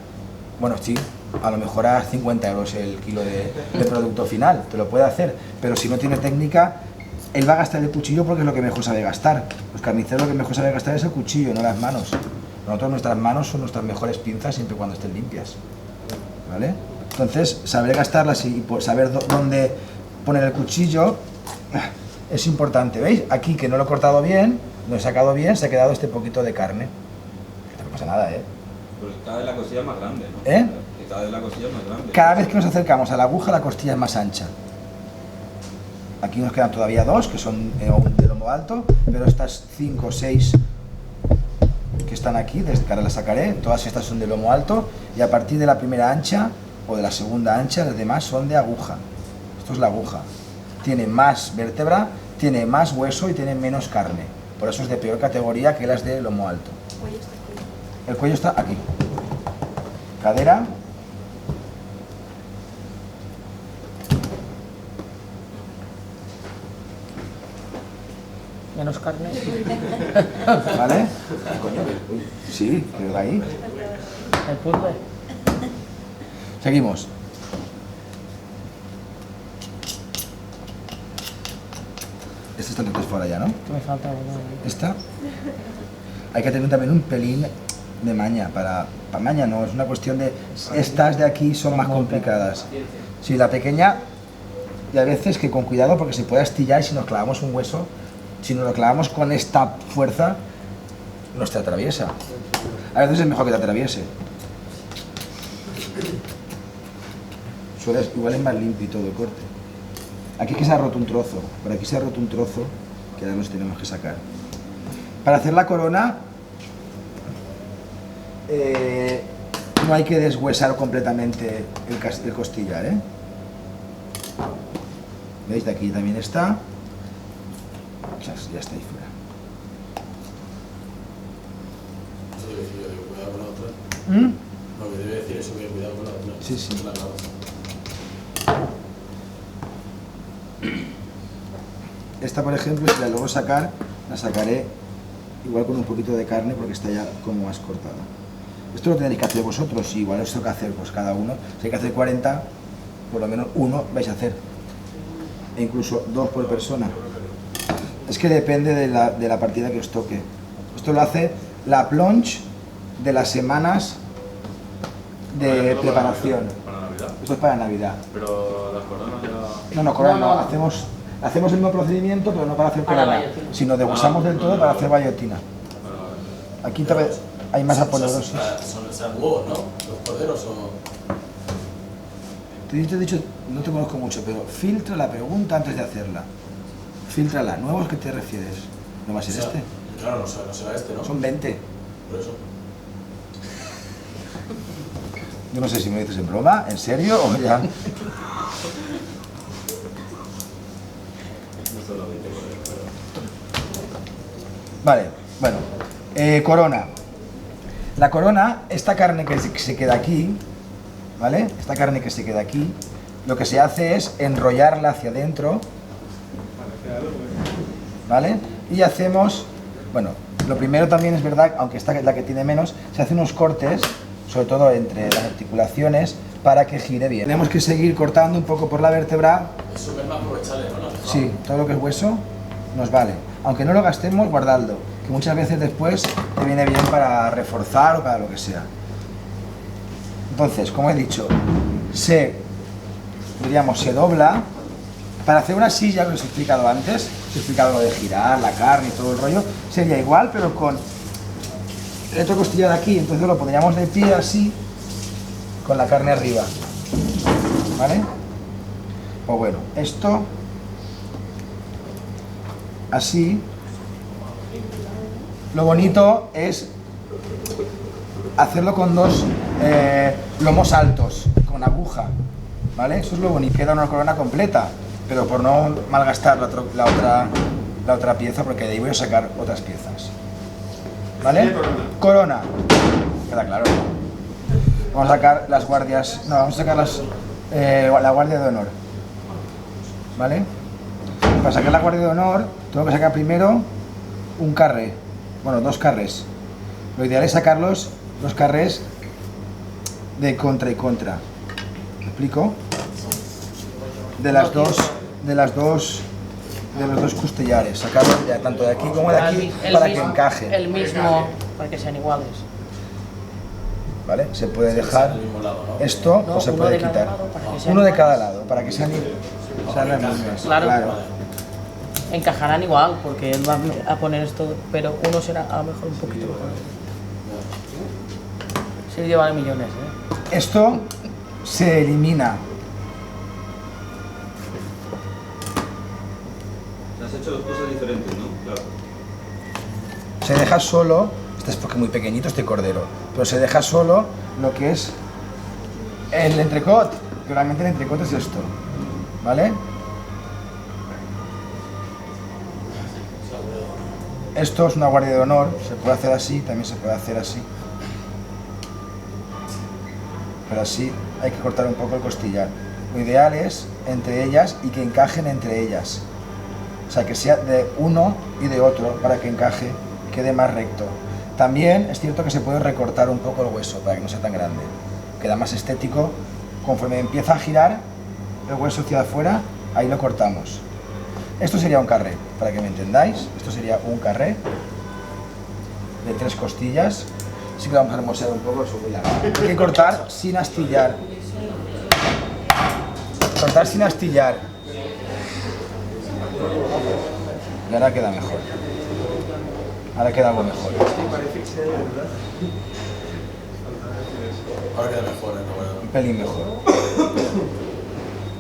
A: bueno, sí, a lo mejor a 50 euros el kilo de producto final, te lo puede hacer, pero si no tiene técnica, él va a gastar el cuchillo porque es lo que mejor sabe gastar. Los carniceros lo que mejor sabe gastar es el cuchillo, no las manos. Nosotros, nuestras manos son nuestras mejores pinzas siempre y cuando estén limpias, ¿vale? Entonces, saber gastarlas y saber dónde poner el cuchillo es importante. ¿Veis? Aquí que no lo he cortado bien, no he sacado bien, se ha quedado este poquito de carne. No pasa nada, ¿eh?
C: Pues cada vez la costilla es más grande, ¿no?
A: ¿Eh?
C: Que cada vez la costilla es más grande.
A: Cada vez que nos acercamos a la aguja, la costilla es más ancha. Aquí nos quedan todavía dos, que son de lomo alto, pero estas 5 o 6 que están aquí, desde que ahora las sacaré, todas estas son de lomo alto, y a partir de la primera ancha, o de la segunda ancha, las demás son de aguja. Esto es la aguja. Tiene más vértebra, tiene más hueso y tiene menos carne. Por eso es de peor categoría que las de lomo alto. El cuello está aquí. Cadera.
B: Menos carne.
A: ¿Vale? Coño, uy, sí, pero de ahí.
B: El puzzle.
A: Seguimos. Esta está entonces fuera ya, ¿no?
B: Me falta uno.
A: Esta. Hay que tener también un pelín de maña. Para maña no, es una cuestión de... Estas de aquí son más complicadas. Sí, la pequeña, y a veces que con cuidado porque se puede astillar y si nos clavamos un hueso, si nos lo clavamos con esta fuerza, nos te atraviesa. A veces es mejor que te atraviese. Igual es más limpio y todo el corte. Aquí que se ha roto un trozo, por aquí se ha roto un trozo que ahora nos tenemos que sacar. Para hacer la corona no hay que deshuesar completamente el costillar, ¿eh? ¿Veis? De aquí también está. Ya está ahí fuera.
F: Eso debe decir yo, digo, cuidado con la otra.
A: ¿Mm?
F: No, que debe decir eso, que cuidado con la otra.
A: Sí, sí.
F: La cabeza.
A: Esta, por ejemplo, si la logro sacar, la sacaré igual con un poquito de carne porque está ya como más cortada. Esto lo tenéis que hacer vosotros, y igual os toca hacer pues cada uno. Si hay que hacer 40, por lo menos uno vais a hacer. E incluso 2 por persona. Es que depende de la partida que os toque. Esto lo hace la plonge de las semanas de preparación.
E: Para Navidad.
A: Esto es para Navidad.
E: Pero las coronas ya...
A: No, corona no.
B: No.
A: Hacemos el mismo procedimiento, pero no para hacer
B: Para
A: corona,
B: bayotina.
A: sino deshuesamos del todo para hacer bayotina. Aquí todavía hay más aponerosis.
F: Son huevos, ¿no? Los corderos o...
A: Te he dicho, no te conozco mucho, pero filtra la pregunta antes de hacerla. Filtrala. ¿Nuevos qué te refieres? ¿No va a ser
F: O sea,
A: este?
F: Claro, no será este, ¿no?
A: Son 20.
F: Por eso.
A: Yo no sé si me dices en broma, en serio o ya... Vale, bueno, corona. La corona, esta carne que se queda aquí, ¿vale? Esta carne que se queda aquí, lo que se hace es enrollarla hacia adentro, ¿vale? Y hacemos, bueno, lo primero también es verdad, aunque esta es la que tiene menos, se hace unos cortes, sobre todo entre las articulaciones, para que gire bien. Tenemos que seguir cortando un poco por la vértebra.
F: Es súper más aprovechable, ¿no?
A: Sí, todo lo que es hueso nos vale. Aunque no lo gastemos, guardadlo, que muchas veces después te viene bien para reforzar o para lo que sea. Entonces, como he dicho, se dobla. Para hacer una silla, que os he explicado antes, he explicado lo de girar, la carne y todo el rollo, sería igual, pero con el otro costilla de aquí, entonces lo pondríamos de pie así, con la carne arriba, ¿vale? O bueno, esto, así. Lo bonito es hacerlo con dos lomos altos, con aguja, ¿vale? Eso es lo bonito, queda una corona completa, pero por no malgastar la otra pieza, porque de ahí voy a sacar otras piezas, ¿vale? Corona, queda claro. Vamos a sacar las guardias, no, vamos a sacar la guardia de honor, ¿vale? Para sacar la guardia de honor, tengo que sacar primero un carré, bueno, dos carrés. Lo ideal es sacarlos dos carrés de contra y contra. ¿Me explico? De los dos costellares, sacarlos ya tanto de aquí como de aquí para que encajen.
B: El mismo, para que sean iguales.
A: ¿Vale? Se puede dejar esto o se puede quitar. Uno de cada lado, para que sean las mismas.
B: Claro. Encajarán igual, porque él va a poner esto, pero uno será a lo mejor un poquito mejor. Se le llevan millones, ¿eh?
A: Esto se elimina.
C: Has hecho dos cosas diferentes, ¿no? Claro.
A: Se deja solo, este es porque es muy pequeñito este cordero, pero se deja solo lo que es el entrecot, que realmente el entrecot es esto, ¿vale? Esto es una guardia de honor, se puede hacer así, también se puede hacer así. Pero así hay que cortar un poco el costillar. Lo ideal es entre ellas y que encajen entre ellas. O sea, que sea de uno y de otro para que encaje, quede más recto. También es cierto que se puede recortar un poco el hueso para que no sea tan grande. Queda más estético. Conforme empieza a girar el hueso hacia afuera, ahí lo cortamos. Esto sería un carré, para que me entendáis. Esto sería un carré de 3 costillas. Sí que vamos a hermosear un poco, eso muy largo. Hay que cortar sin astillar. Cortar sin astillar. Y ahora queda mejor. Ahora queda algo mejor.
F: Ahora queda mejor, ¿no?
A: Un pelín mejor.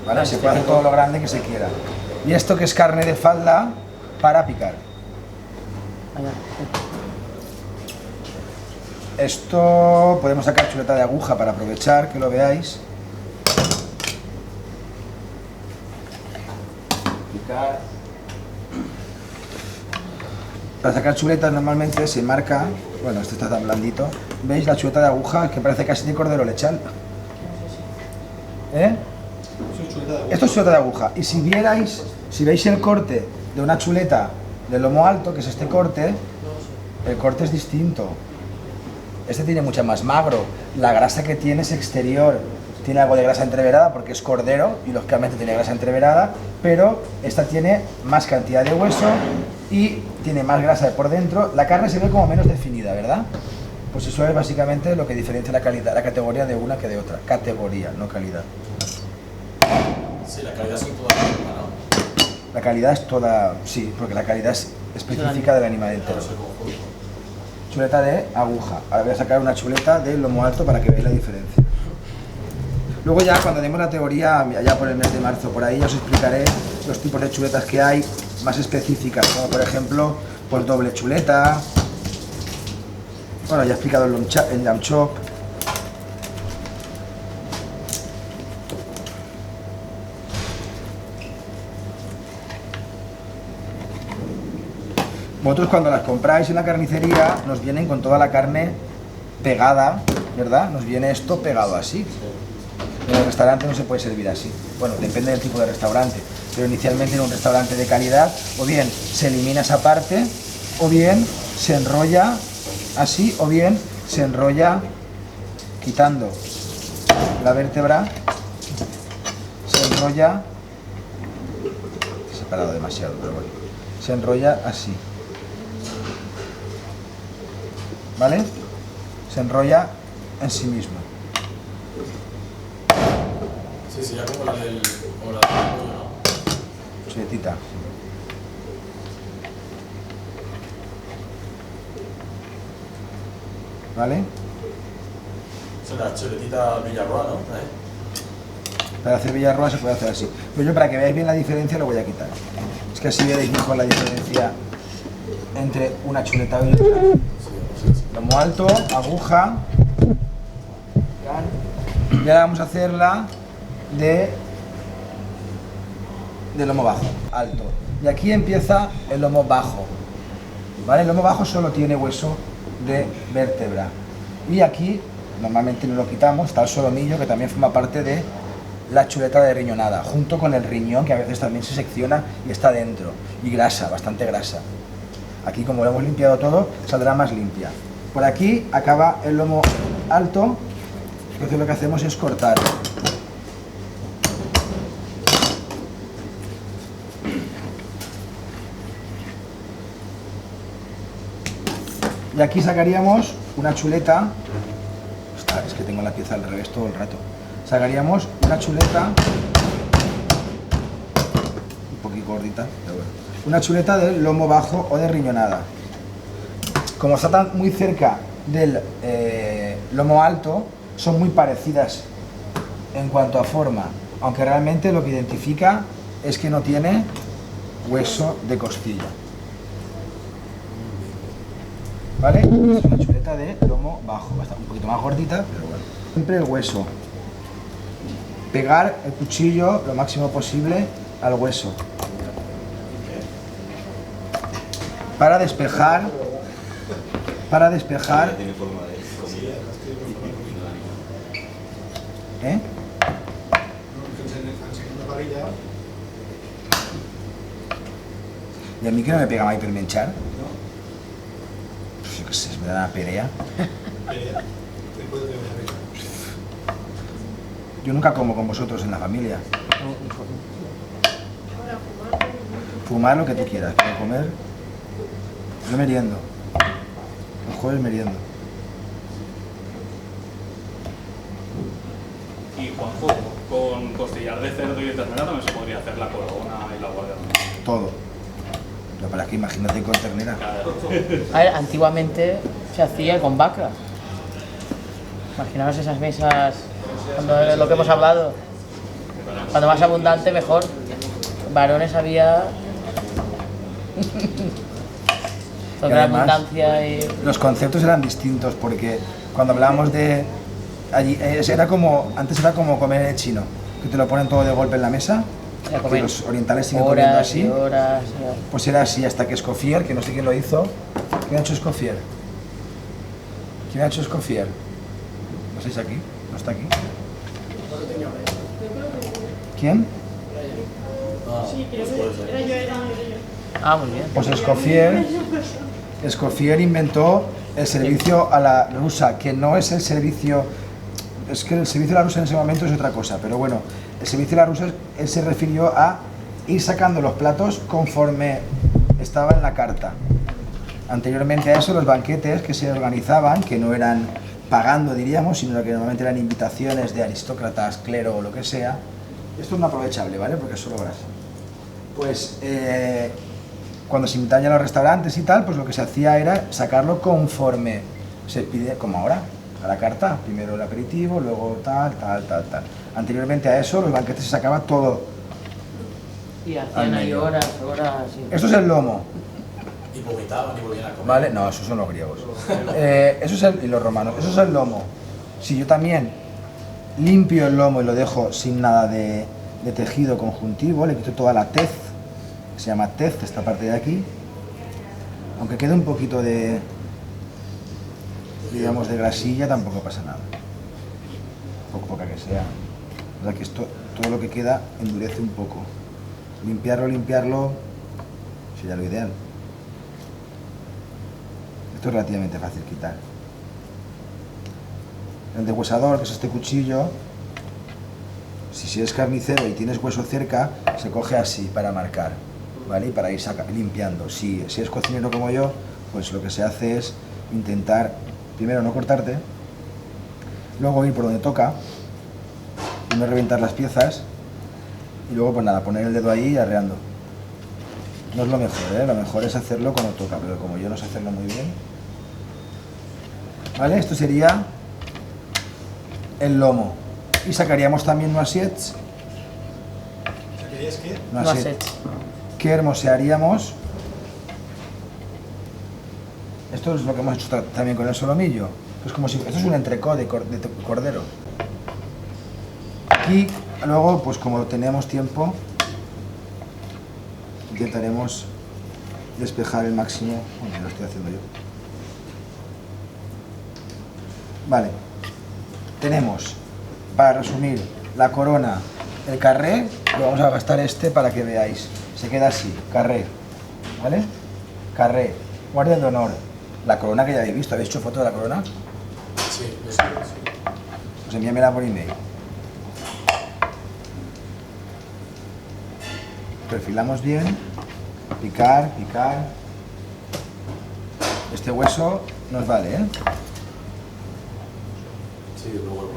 A: ¿Vale? Se puede hacer todo lo grande que se quiera. Y esto que es carne de falda para picar. Esto podemos sacar chuleta de aguja para aprovechar, que lo veáis. Picar. Para sacar chuletas normalmente se marca, bueno, este está tan blandito. ¿Veis la chuleta de aguja que parece casi de cordero lechal? ¿Eh? Esto es chuleta de aguja. Y si veis el corte de una chuleta de lomo alto, que es este corte, el corte es distinto. Este tiene mucha más magro, la grasa que tiene es exterior, tiene algo de grasa entreverada porque es cordero y lógicamente tiene grasa entreverada, pero esta tiene más cantidad de hueso y tiene más grasa por dentro. La carne se ve como menos definida, ¿verdad? Pues eso es básicamente lo que diferencia la categoría de una que de otra. Categoría, no calidad.
F: Sí, la calidad son todas las mismas, ¿no?
A: La calidad es toda, sí, porque la calidad es específica del animal entero. Chuleta de aguja. Ahora voy a sacar una chuleta de lomo alto para que veáis la diferencia. Luego ya cuando demos la teoría, ya por el mes de marzo, por ahí ya os explicaré los tipos de chuletas que hay más específicas, como por ejemplo, pues doble chuleta. Bueno, ya he explicado el lamb chop. Vosotros cuando las compráis en la carnicería nos vienen con toda la carne pegada, ¿verdad? Nos viene esto pegado así. En el restaurante no se puede servir así. Bueno, depende del tipo de restaurante, pero inicialmente en un restaurante de calidad, o bien se elimina esa parte, o bien se enrolla así, o bien se enrolla quitando la vértebra, se enrolla, he separado demasiado, pero bueno, se enrolla así. ¿Vale? Se enrolla en sí mismo.
F: Sí, sí, ya como la del pollo, ¿no?
A: Chuletita. ¿vale?
F: Es una chuletita Villarroa, ¿no?
A: Para hacer villarroa se puede hacer así. Pero yo, para que veáis bien la diferencia, lo voy a quitar. Es que así veréis mejor la diferencia entre una chuleta y otra. Lomo alto, aguja. Y ahora vamos a hacerla de lomo bajo, alto. Y aquí empieza el lomo bajo. ¿Vale? El lomo bajo solo tiene hueso de vértebra. Y aquí normalmente no lo quitamos, está el solomillo, que también forma parte de la chuleta de riñonada, junto con el riñón, que a veces también se secciona y está dentro. Y grasa, bastante grasa. Aquí, como lo hemos limpiado todo, saldrá más limpia. Por aquí acaba el lomo alto, entonces lo que hacemos es cortar. Y aquí sacaríamos una chuleta. Ostras, es que tengo la pieza al revés todo el rato. Sacaríamos una chuleta un poquito gordita, pero bueno. Una chuleta de lomo bajo o de riñonada. Como está tan muy cerca del lomo alto, son muy parecidas en cuanto a forma, aunque realmente lo que identifica es que no tiene hueso de costilla. ¿Vale? Es una chuleta de lomo bajo, va a estar un poquito más gordita, pero bueno. Siempre el hueso. Pegar el cuchillo lo máximo posible al hueso. Para despejar. ¿Eh? ¿Y a mí que no me pega más hipermenchar? Pues yo qué sé, me da una pelea. Yo nunca como con vosotros en la familia. Fumar lo que tú quieras, pero comer... Yo meriendo. Los jueves meriendo.
G: Y Juanjo, con costillar de cerdo y de ternera también se podría hacer la corona y la guardia.
A: Todo. Pero para que imagínate con ternera.
B: A ver, antiguamente se hacía con vaca. Imaginaos esas mesas, cuando lo que hemos hablado. Cuando más abundante, mejor. Varones había... toda la abundancia y...
A: Los conceptos eran distintos porque cuando hablábamos de... Allí, era como, antes era como comer en el chino, que te lo ponen todo de golpe en la mesa, que los orientales siguen comiendo así.
B: Horas,
A: pues era así hasta que Escoffier, que no sé quién lo hizo. ¿Quién ha hecho Escoffier? ¿Quién ha hecho Escoffier? ¿No estáis aquí? ¿No está aquí? ¿Quién?
B: Ah, muy bien.
A: Pues Escoffier inventó el servicio a la rusa, que no es el servicio... Es que el servicio a la rusa en ese momento es otra cosa, pero bueno, el servicio a la rusa él se refirió a ir sacando los platos conforme estaba en la carta. Anteriormente a eso, los banquetes que se organizaban, que no eran pagando, diríamos, sino que normalmente eran invitaciones de aristócratas, clero o lo que sea. Esto es no aprovechable, ¿vale? Porque es solo grasa. Pues cuando se invitaban ya a los restaurantes y tal, pues lo que se hacía era sacarlo conforme se pide, como ahora, a la carta. Primero el aperitivo, luego tal. Anteriormente a eso, los banquetes se sacaba todo.
B: Y hacían ahí horas. Sí.
A: Esto es el lomo.
F: Y vomitaban y volvían a comer.
A: ¿Vale? No, esos son los griegos. Y los romanos. Eso es el lomo. Si yo también limpio el lomo y lo dejo sin nada de tejido conjuntivo, le quito toda la tez, que se llama tez, esta parte de aquí, aunque quede un poquito de, digamos, de grasilla, tampoco pasa nada, poca que sea. O sea que esto, todo lo que queda endurece un poco. Limpiarlo sería lo ideal. Esto es relativamente fácil quitar. El deshuesador, que es este cuchillo, si eres carnicero y tienes hueso cerca, se coge así para marcar, ¿vale? Y para ir limpiando. Si eres cocinero como yo, pues lo que se hace es intentar, primero no cortarte, luego ir por donde toca, y no reventar las piezas, y luego pues nada, poner el dedo ahí y arreando. No es lo mejor, ¿eh? Lo mejor es hacerlo cuando toca, pero como yo no sé hacerlo muy bien, ¿Vale? Esto sería el lomo. Y sacaríamos también noisets.
H: ¿Sacarías qué?
A: Noisets. Que hermosearíamos. Esto es lo que hemos hecho también con el solomillo. Es como si, esto es un entrecot de cordero. Aquí, luego, pues como tenemos tiempo, intentaremos despejar el máximo. Bueno, lo estoy haciendo yo. Vale. Tenemos, para resumir, la corona, el carré. Lo vamos a gastar este para que veáis. Se queda así, carré. ¿Vale? Carré. Guardia de honor. La corona que ya habéis visto. ¿Habéis hecho foto de la corona?
F: Sí, sí, sí.
A: Pues envíamela por email. Perfilamos bien. Picar, picar. Este hueso nos vale, ¿eh?
F: Sí, lo vuelvo.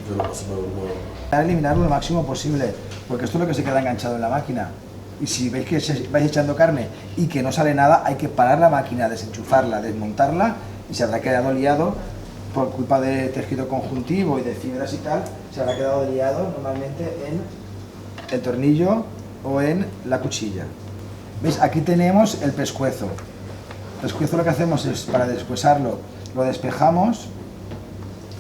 F: Yo lo paso, lo vuelvo.
A: Eliminarlo lo máximo posible, porque esto es lo que se queda enganchado en la máquina. Y si veis que vais echando carne y que no sale nada, hay que parar la máquina, desenchufarla, desmontarla y se habrá quedado liado por culpa de tejido conjuntivo y de fibras y tal, se habrá quedado liado normalmente en el tornillo o en la cuchilla. ¿Veis? Aquí tenemos el pescuezo. El pescuezo lo que hacemos es, para deshuesarlo, lo despejamos.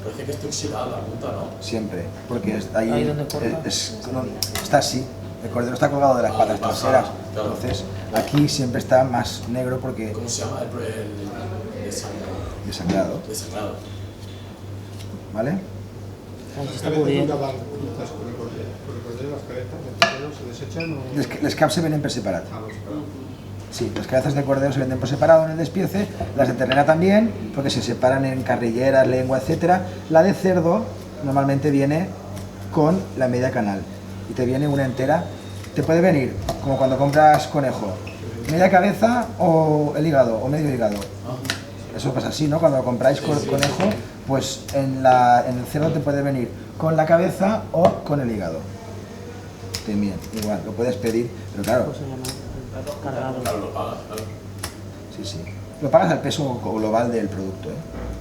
F: Parece que está oxidada la punta, ¿no?
A: Siempre, porque ahí,
B: Ahí donde corta.
A: está así. El cordero está colgado de las patas traseras,
F: claro.
A: entonces aquí siempre está más negro porque
F: ¿Cómo se llama? El
A: desangrado,
F: desangrado.
A: ¿vale?
B: Ahí se está
H: Las cabezas
B: cubriendo.
H: nunca van juntas con el cordero, las cabezas del cordero se desechan o...
A: Les caps se venden per separat.
H: Ah, los separados.
A: Sí, las cabezas de cordero se venden por separado en el despiece, las de ternera también, porque se separan en carrilleras, lengua, etcétera. La de cerdo normalmente viene con la media canal y te viene una entera. Te puede venir, como cuando compras conejo, media cabeza o el hígado, o medio hígado. Eso pasa así, ¿no? Cuando compráis conejo, pues en el cerdo te puede venir con la cabeza o con el hígado. También, igual, lo puedes pedir, pero claro,
B: ¿Cómo se llama? Cargado.
F: Claro, lo pagas, claro.
A: sí, sí. Lo pagas al peso global del producto, ¿eh?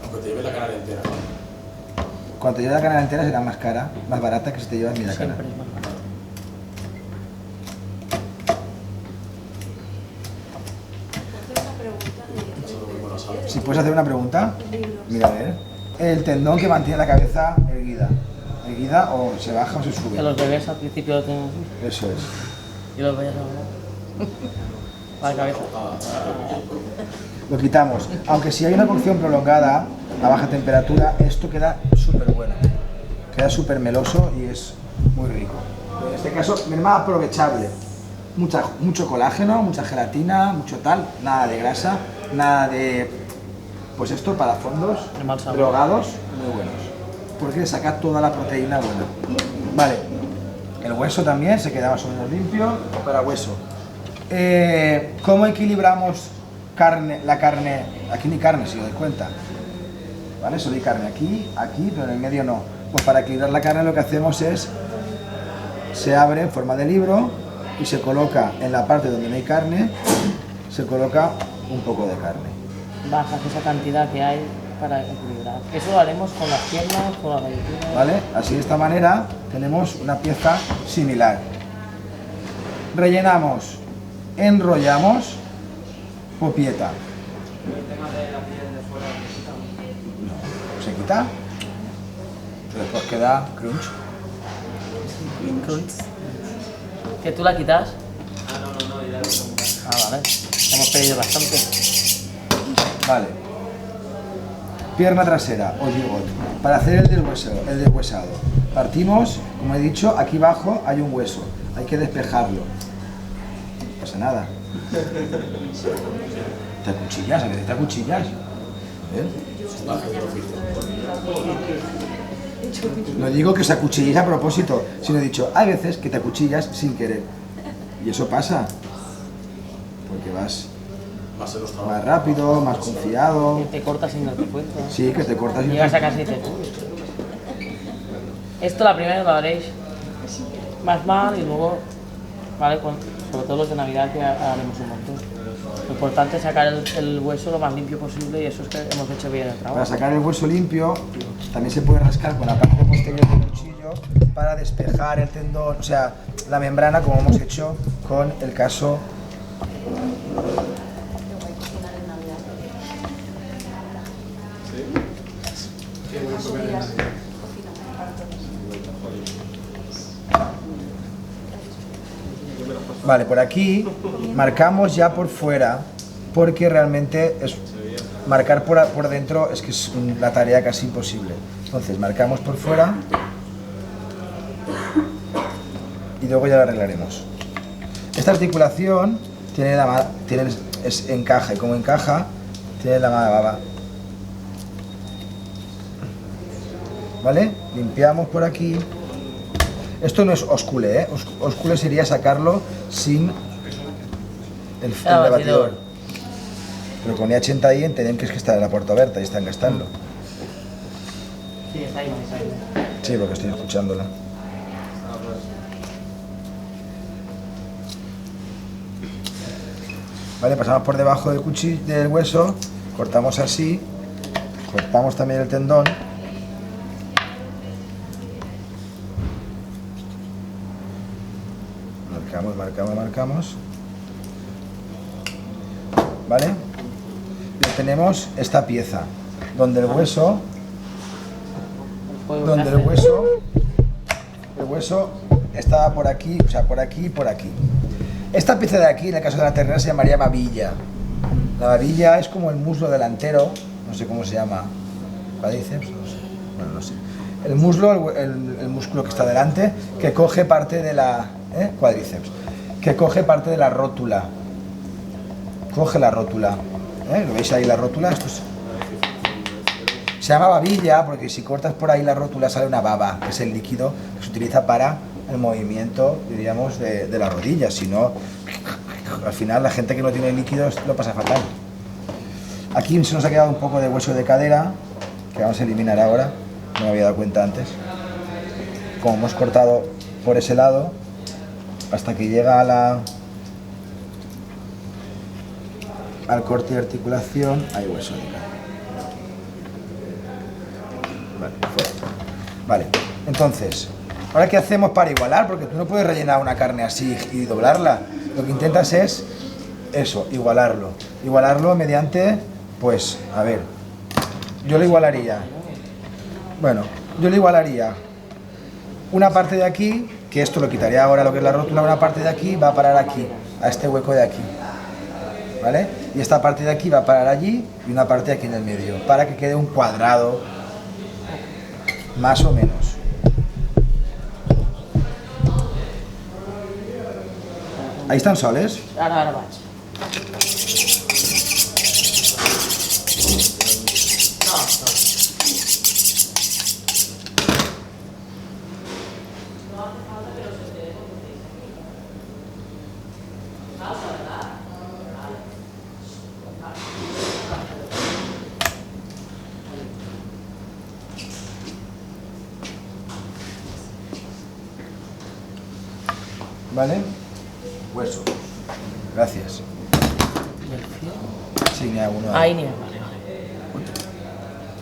F: Aunque te lleves la canal entera.
A: Cuando te llevas la canal entera será más cara, más barata que si te llevas media canal.
B: Siempre es más barato.
A: Si puedes hacer una pregunta, mira a ver. El tendón que mantiene la cabeza erguida. Erguida o se baja o se
B: Que
A: sube.
B: los bebés al principio lo tienen así.
A: Eso es.
B: Y los bebés ahora. La cabeza.
A: Lo quitamos. Aunque si hay una cocción prolongada a baja temperatura, esto queda súper bueno. Queda súper meloso y es muy rico. En este caso, más aprovechable. Mucho colágeno, mucha gelatina, mucho tal, nada de grasa, nada de... Pues esto para fondos
B: De mal sabor.
A: drogados muy buenos. Porque le saca toda la proteína buena. Vale. El hueso también se queda más o menos limpio para hueso. ¿Cómo equilibramos la carne? Aquí ni carne, si os dais cuenta. ¿Vale? Solo hay carne aquí, pero en el medio no. Pues para equilibrar la carne lo que hacemos es, se abre en forma de libro y se coloca en la parte donde no hay carne, se coloca un poco de carne.
B: Bajas esa cantidad que hay para equilibrar. Eso lo haremos con las piernas, con las galletinas.
A: ¿Vale? Así de esta manera tenemos una pieza similar. Rellenamos, enrollamos, popieta. No, se quita. Después queda crunch.
B: Crunch. ¿Que tú la quitas? Ah, vale. Hemos pedido bastante.
A: Vale. Pierna trasera o gigot. Para hacer el deshuesado. Partimos, como he dicho, aquí abajo hay un hueso. Hay que despejarlo. No pasa nada. ¿Te acuchillas? ¿A que te acuchillas? No digo que os acuchilléis a propósito, sino he dicho, hay veces que te acuchillas sin querer. Y eso pasa. Porque vas más rápido, más confiado.
B: Te cortas sin darte cuenta.
A: Sí, que te cortas y
B: Llegas a casa y dices, esto la primera lo haréis más mal y luego, vale, sobre todo los de Navidad que haremos un montón. Lo importante es sacar el hueso lo más limpio posible y eso es que hemos hecho bien el trabajo.
A: Para sacar el hueso limpio, también se puede rascar con la parte posterior del cuchillo para despejar el tendón, o sea, la membrana, como hemos hecho con el caso. Vale, por aquí marcamos ya por fuera, porque realmente es marcar por dentro es que es la tarea casi imposible. Entonces marcamos por fuera y luego ya la arreglaremos. Esta articulación encaja, y como encaja tiene la baba. ¿Vale? Limpiamos por aquí. Esto no es oscule, ¿eh? Oscule sería sacarlo sin el batidor. Pero con I80 ahí entenen que es que está en la puerta abierta y están gastando.
B: Sí, está ahí.
A: Sí, porque estoy escuchándola. Vale, pasamos por debajo del cuchillo, del hueso, cortamos así, cortamos también el tendón. Marcamos. ¿Vale? Y tenemos esta pieza, donde el hueso está por aquí, o sea, por aquí y por aquí. Esta pieza de aquí, en el caso de la ternera, se llamaría babilla. La babilla es como el muslo delantero, no sé cómo se llama, cuádriceps, no sé. Bueno, no sé. El muslo, el músculo que está delante, que coge parte de la cuádriceps, que coge parte de la rótula. Coge la rótula. ¿Lo veis ahí la rótula? Se llama babilla porque si cortas por ahí la rótula sale una baba, que es el líquido que se utiliza para el movimiento, diríamos, de la rodilla. Si no, al final la gente que no tiene líquidos lo pasa fatal. Aquí se nos ha quedado un poco de hueso de cadera, que vamos a eliminar ahora. No me había dado cuenta antes. Como hemos cortado por ese lado, hasta que llega al corte de articulación, hay hueso de cadera. Vale, fuera. Vale, entonces, ¿ahora qué hacemos para igualar? Porque tú no puedes rellenar una carne así y doblarla. Lo que intentas es eso, igualarlo. Igualarlo mediante, pues, a ver, yo lo igualaría. Bueno, yo le igualaría una parte de aquí, que esto lo quitaría ahora lo que es la rótula, una parte de aquí va a parar aquí, a este hueco de aquí, ¿vale? Y esta parte de aquí va a parar allí y una parte aquí en el medio, para que quede un cuadrado, más o menos. Ahí están soles.
B: Ara vaig.
A: ¿Vale? Hueso. Gracias.
B: I el fil?
A: Sí, n'hi ha alguno.
B: Ahí n'hi ha, vale.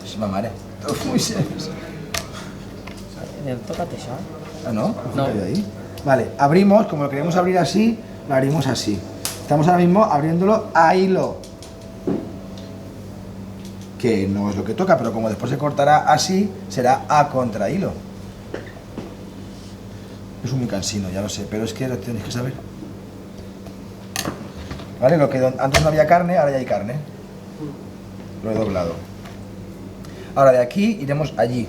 A: És ma mare. Muy serios.
B: Tócate això.
A: Ah, ¿no?
B: No.
A: Ahí. Vale, abrimos, como lo queremos abrir así, lo abrimos así. Estamos ahora mismo abriéndolo a hilo. Que no es lo que toca, pero como después se cortará así, será a contra hilo. Es muy cansino, ya lo sé, pero es que lo tenéis que saber. ¿Vale? Lo que antes no había carne, ahora ya hay carne. Lo he doblado. Ahora de aquí iremos allí.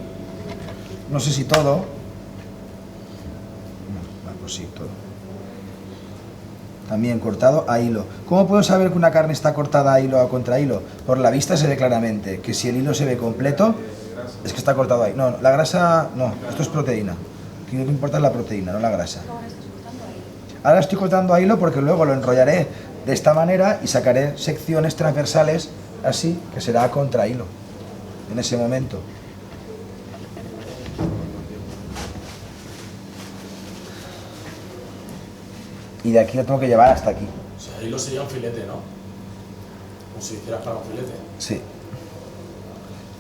A: No sé si todo. No, pues sí, todo. También cortado a hilo. ¿Cómo puedo saber que una carne está cortada a hilo o a contra hilo? Por la vista se ve claramente que si el hilo se ve completo, es que está cortado ahí. No, la grasa no, esto es proteína. Aquí lo que importa es la proteína, no la grasa. Ahora estoy cortando a hilo porque luego lo enrollaré de esta manera y sacaré secciones transversales así, que será a contra hilo en ese momento. Y de aquí lo tengo que llevar hasta aquí.
F: O sea, hilo sería un filete, ¿no? Como si hicieras para un filete.
A: Sí. La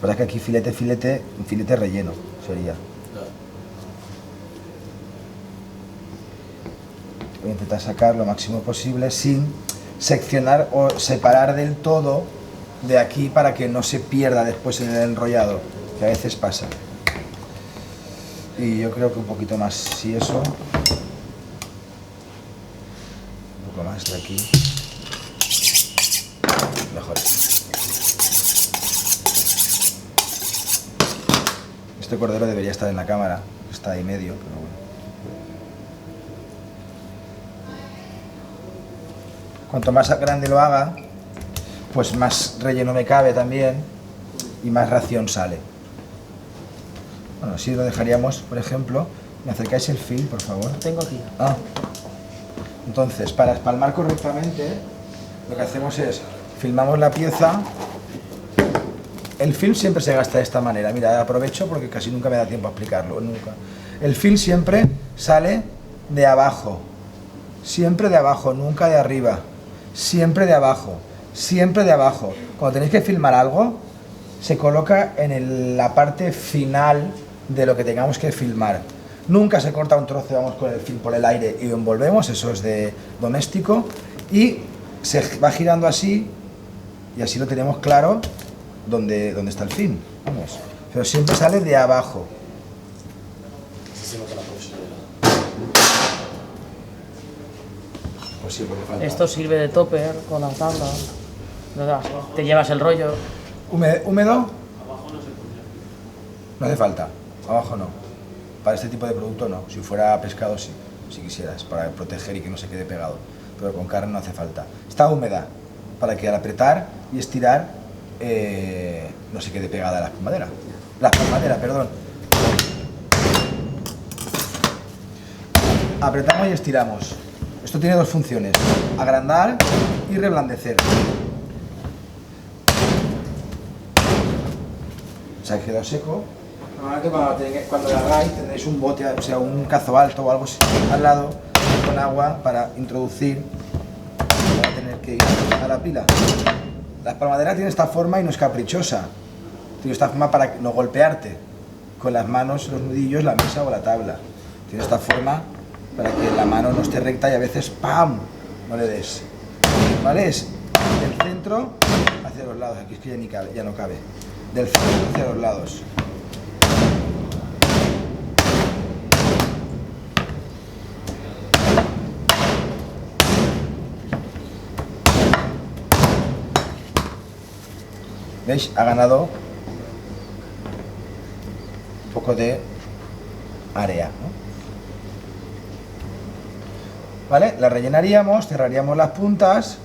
A: verdad es que aquí filete relleno sería.
F: Claro.
A: Voy a intentar sacar lo máximo posible sin seccionar o separar del todo de aquí para que no se pierda después en el enrollado, que a veces pasa. Y yo creo que un poquito más, si eso, un poco más de aquí, mejor. Este cordero debería estar en la cámara, está ahí medio, pero bueno. Cuanto más grande lo haga, pues más relleno me cabe también y más ración sale. Bueno, así lo dejaríamos, por ejemplo. ¿Me acercáis el film, por favor?
B: Lo tengo aquí.
A: Ah. Entonces, para espalmar correctamente, lo que hacemos es, filmamos la pieza. El film siempre se gasta de esta manera. Mira, aprovecho porque casi nunca me da tiempo a explicarlo. Nunca. El film siempre sale de abajo. Siempre de abajo, nunca de arriba. Siempre de abajo. Siempre de abajo. Cuando tenéis que filmar algo, se coloca en la parte final de lo que tengamos que filmar. Nunca se corta un trozo, vamos con el film por el aire y lo envolvemos, eso es de doméstico. Y se va girando así y así lo tenemos claro dónde está el film. Vamos. Pero siempre sale de abajo.
F: Así se nota la profesionalidad.
A: Pues sí, porque falta.
B: Esto sirve de topper con la tabla. Te llevas el rollo.
A: ¿Húmedo? No hace falta. Abajo no. Para este tipo de producto no. Si fuera pescado sí. Si quisieras, para proteger y que no se quede pegado. Pero con carne no hace falta. Está húmeda para que al apretar y estirar no se quede pegada la espalmadera. La espalmadera, perdón. Apretamos y estiramos. Esto tiene dos funciones. Agrandar y reblandecer. Se ha quedado seco. Normalmente cuando lo hagáis tendréis un bote, o sea, un cazo alto o algo así al lado con agua para introducir, para tener que ir a la pila. La espalmadera tiene esta forma y no es caprichosa. Tiene esta forma para no golpearte con las manos, los nudillos, la mesa o la tabla. Tiene esta forma para que la mano no esté recta y a veces ¡pam! No le des. ¿Vale? Es del centro hacia los lados. Aquí es que ya no cabe. Del centro hacia los lados. ¿Veis? Ha ganado un poco de área, ¿no? ¿Vale? La rellenaríamos, cerraríamos las puntas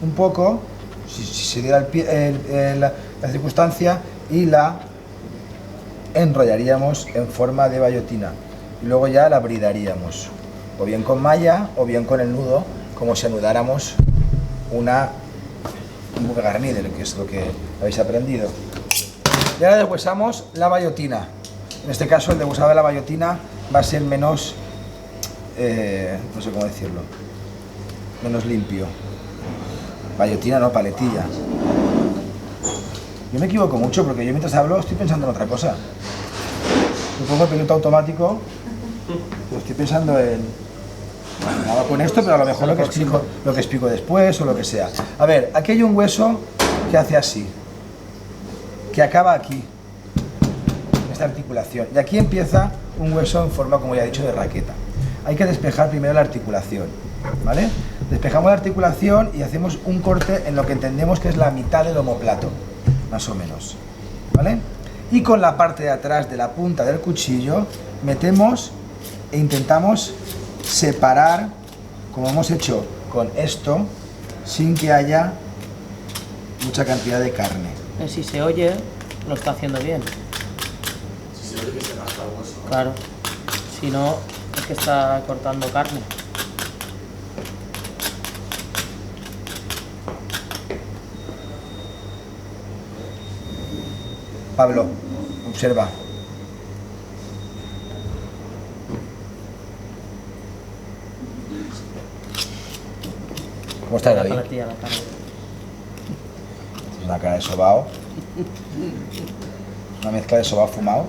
A: un poco, si se diera la circunstancia, y la enrollaríamos en forma de bayotina. Y luego ya la bridaríamos, o bien con malla, o bien con el nudo, como si anudáramos un buque garnider, que es lo que habéis aprendido. Y ahora deshuesamos la bayotina. En este caso el deshuesado de la bayotina va a ser menos, no sé cómo decirlo, menos limpio. Bayotina no, paletilla. Yo me equivoco mucho porque yo mientras hablo estoy pensando en otra cosa. Me pongo el piloto automático, pero estoy pensando en... Bueno, hago con esto, pero a lo mejor lo que explico después o lo que sea. A ver, aquí hay un hueso que hace así, que acaba aquí, en esta articulación. Y aquí empieza un hueso en forma, como ya he dicho, de raqueta. Hay que despejar primero la articulación, ¿vale? Despejamos la articulación y hacemos un corte en lo que entendemos que es la mitad del omóplato, más o menos, ¿vale? Y con la parte de atrás de la punta del cuchillo metemos e intentamos separar, como hemos hecho con esto, sin que haya mucha cantidad de carne.
B: Si se oye, lo está haciendo bien.
F: Si se oye que se rasca el hueso, ¿no?
B: Claro. Si no, es que está cortando carne.
A: Pablo, observa. ¿Cómo está David?
B: La paletilla, la carne.
A: Es una cara de sobao. Una mezcla de sobao fumado.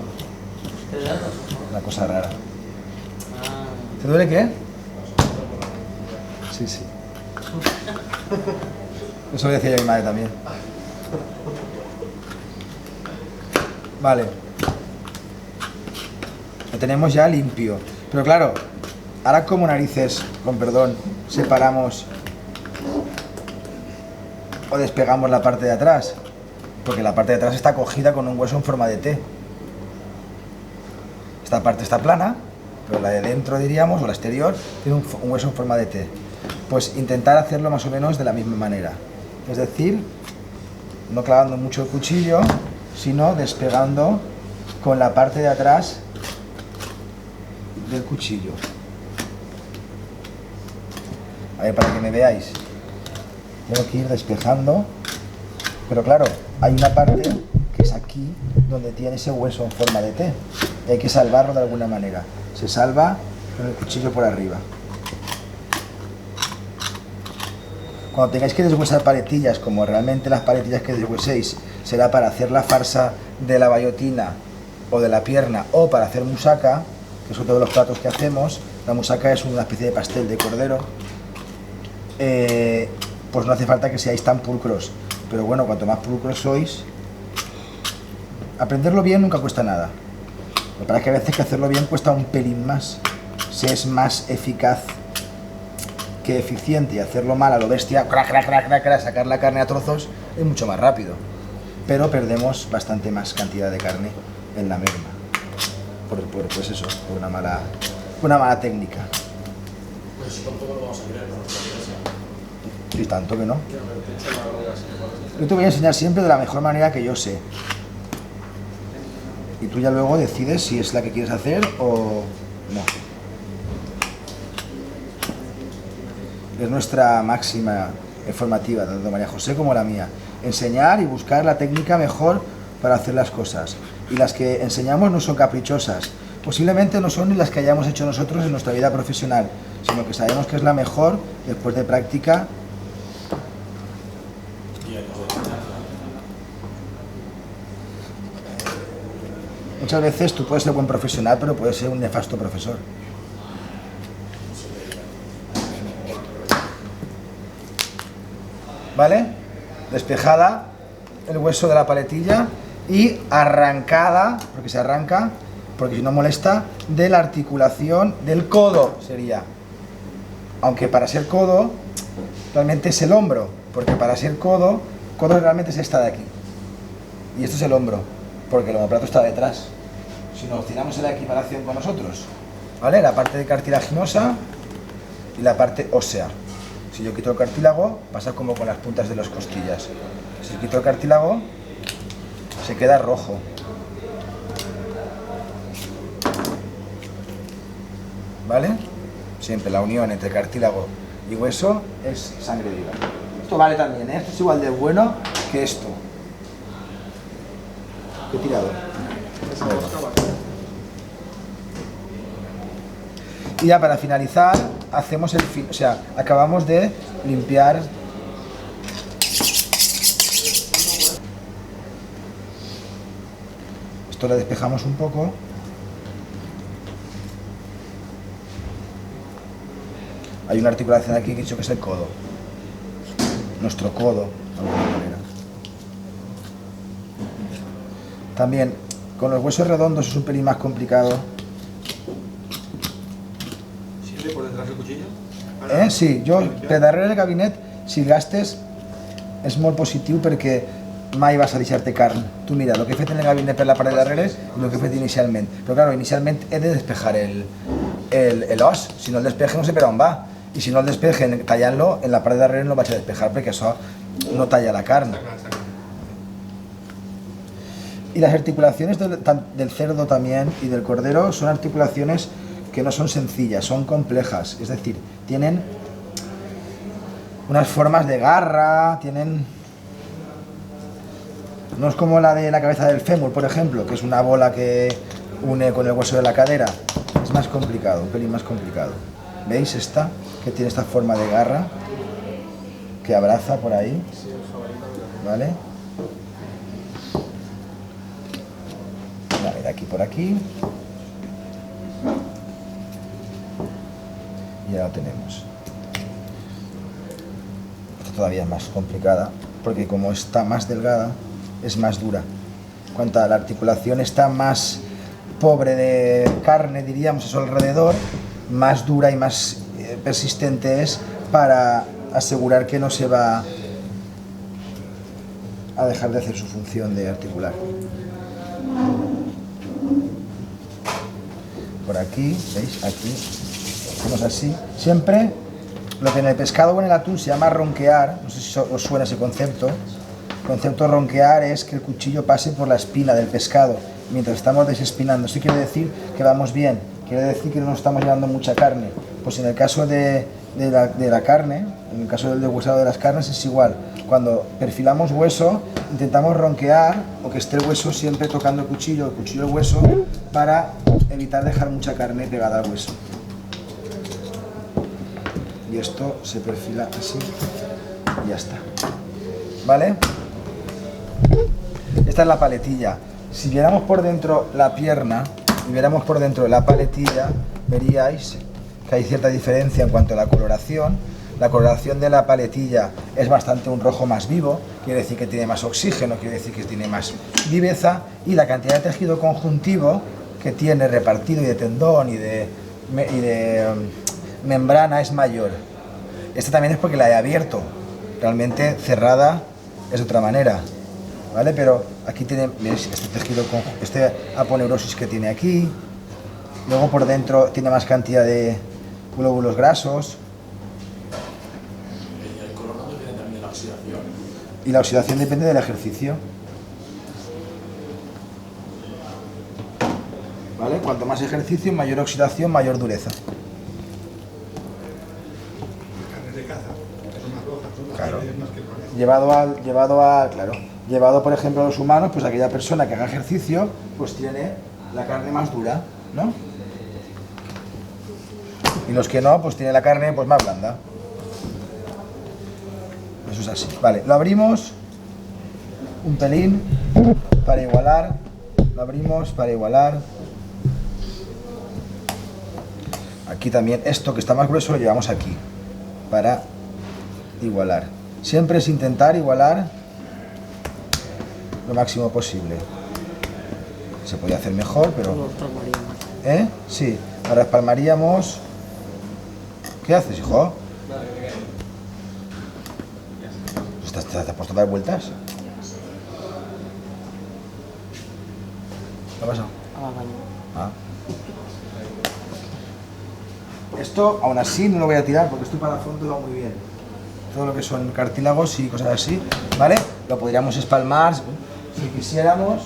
A: Una cosa rara. ¿Te duele qué? Sí, sí. Eso lo decía yo a mi madre también. Vale. Lo tenemos ya limpio. Pero claro, ahora como narices, con perdón, separamos o despegamos la parte de atrás. Porque la parte de atrás está cogida con un hueso en forma de T. Esta parte está plana, pero la de dentro, diríamos, o la exterior, tiene un hueso en forma de T. Pues intentar hacerlo más o menos de la misma manera. Es decir, no clavando mucho el cuchillo, sino despegando con la parte de atrás del cuchillo. A ver, para que me veáis. Tengo que ir despejando, pero claro, hay una parte que es aquí donde tiene ese hueso en forma de T. Y hay que salvarlo de alguna manera. Se salva con el cuchillo por arriba. Cuando tengáis que deshuesar paletillas, como realmente las paletillas que deshueséis será para hacer la farsa de la bayotina o de la pierna o para hacer musaca, que son todos los platos que hacemos. La musaca es una especie de pastel de cordero. Pues no hace falta que seáis tan pulcros, pero bueno, cuanto más pulcros sois, aprenderlo bien nunca cuesta nada. Lo que pasa es que a veces que hacerlo bien cuesta un pelín más. Se es más eficaz que eficiente, y hacerlo mal a lo bestia, crac, crac, crac, crac, crac, sacar la carne a trozos es mucho más rápido, pero perdemos bastante más cantidad de carne en la merma. Pues eso, por una mala técnica.
F: Pues tampoco lo vamos a creer, ¿no?
A: Y tanto que no. Yo te voy a enseñar siempre de la mejor manera que yo sé. Y tú ya luego decides si es la que quieres hacer o no. Es nuestra máxima formativa, tanto María José como la mía. Enseñar y buscar la técnica mejor para hacer las cosas. Y las que enseñamos no son caprichosas. Posiblemente no son ni las que hayamos hecho nosotros en nuestra vida profesional, sino que sabemos que es la mejor después de práctica. Muchas veces tú puedes ser buen profesional, pero puedes ser un nefasto profesor. ¿Vale? Despejada el hueso de la paletilla y arrancada, porque se arranca, porque si no molesta, de la articulación del codo sería. Aunque para ser codo realmente es el hombro, porque para ser codo realmente es esta de aquí. Y esto es el hombro, porque el omoplato está detrás. Si nos tiramos en la equiparación con nosotros, ¿vale? La parte cartilaginosa y la parte ósea. Si yo quito el cartílago, pasa como con las puntas de las costillas. Si quito el cartílago, se queda rojo. ¿Vale? Siempre la unión entre cartílago y hueso es sangre viva. Esto vale también, ¿eh? Esto es igual de bueno que esto. ¿Qué tirado? Y ya para finalizar, hacemos acabamos de limpiar esto, le despejamos un poco. Hay una articulación aquí que he dicho que es el codo, nuestro codo, de alguna manera. También con los huesos redondos es un pelín más complicado.
H: ¿Sirve por detrás del cuchillo?
A: Sí, jo per darrere del gabinet, si gastes, és molt positiu perquè mai vas a deixar-te carn. Tu mira, el que he fet en el gabinet per la part de darrere és el que he fet inicialment. Però claro, inicialment he de despejar l'os, si no el despeje no sé per on va. I si no el despeje tallant-lo, en la part de darrere no el vaig a despejar perquè això no talla la carn. Y las articulaciones del cerdo también y del cordero son articulaciones que no son sencillas, son complejas. Es decir, tienen unas formas de garra, no es como la de la cabeza del fémur, por ejemplo, que es una bola que une con el hueso de la cadera. Es más complicado, un pelín más complicado. ¿Veis esta? Que tiene esta forma de garra que abraza por ahí, ¿vale? de aquí por aquí. Y ya lo tenemos. Esta todavía es más complicada, porque como está más delgada, es más dura. Cuanto a la articulación está más pobre de carne, diríamos, a su alrededor, más dura y más persistente es para asegurar que no se va a dejar de hacer su función de articular. Por aquí, ¿veis? Aquí hacemos así. Siempre lo que en el pescado o en el atún se llama ronquear, no sé si os suena ese concepto. El concepto de ronquear es que el cuchillo pase por la espina del pescado mientras estamos desespinando. Esto quiere decir que vamos bien, quiere decir que no nos estamos llevando mucha carne. Pues en el caso de la carne, en el caso del deshuesado de las carnes es igual. Cuando perfilamos hueso, intentamos ronquear o que esté el hueso siempre tocando el cuchillo el hueso, para evitar dejar mucha carne pegada al hueso. Y esto se perfila así y ya está. ¿Vale? Esta es la paletilla. Si viéramos por dentro la pierna y viéramos por dentro la paletilla, veríais que hay cierta diferencia en cuanto a la coloración. La coloración de la paletilla es bastante un rojo más vivo, quiere decir que tiene más oxígeno, quiere decir que tiene más viveza, y la cantidad de tejido conjuntivo que tiene repartido y de tendón y de membrana es mayor. Esta también es porque la he abierto, realmente cerrada es de otra manera, ¿vale? Pero aquí tiene, ¿veis? Este tejido, este aponeurosis que tiene aquí, luego por dentro tiene más cantidad de glóbulos grasos.
F: El color no depende también de la oxidación.
A: Y la oxidación depende del ejercicio. ¿Vale? Cuanto más ejercicio, mayor oxidación, mayor dureza.
H: Carnes de caza, que son más rojas, son más
A: Claro.
H: carnes más que rojas.
A: Llevado por ejemplo a los humanos, pues aquella persona que haga ejercicio, pues tiene la carne más dura, ¿no? Y los que no, pues tiene la carne pues más blanda. Eso es así. Vale, lo abrimos un pelín para igualar. Lo abrimos para igualar. Aquí también, esto que está más grueso lo llevamos aquí para igualar. Siempre es intentar igualar lo máximo posible. Se podría hacer mejor, pero... ¿Eh? Sí, ahora espalmaríamos... ¿Qué haces, hijo? ¿Te has puesto a dar vueltas? ¿Qué ha pasado? Ah. Esto, aún así, no lo voy a tirar porque esto para el fondo va muy bien. Todo lo que son cartílagos y cosas así, ¿vale? Lo podríamos espalmar si quisiéramos.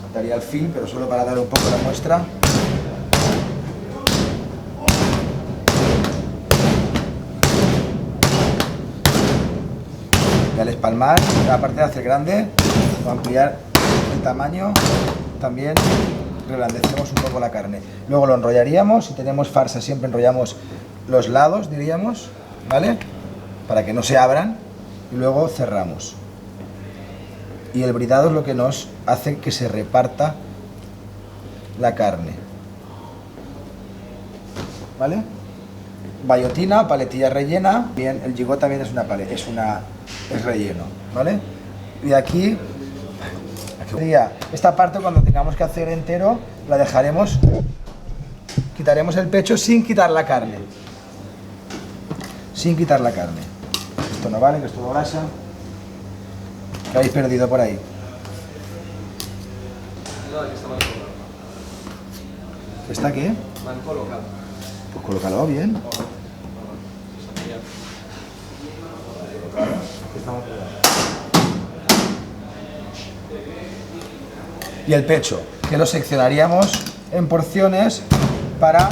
A: Faltaría el fin, pero solo para dar un poco la muestra. Y al espalmar, aparte de hacer grande o ampliar el tamaño, también reblandecemos un poco la carne. Luego lo enrollaríamos, si tenemos farsa siempre enrollamos los lados, diríamos, ¿vale? Para que no se abran, y luego cerramos. Y el bridado es lo que nos hace que se reparta la carne, ¿vale? Bayotina, paletilla rellena. Bien, el gigot también es es relleno, ¿vale? Y aquí esta parte, cuando tengamos que hacer entero, la dejaremos, quitaremos el pecho sin quitar la carne. Sin quitar la carne. Esto no vale, que es todo grasa. ¿Qué habéis perdido por ahí?
D: No, que está mal colocado.
A: ¿Está qué?
D: Mal colocado.
A: Pues colócalo bien. Y el pecho, que lo seccionaríamos en porciones para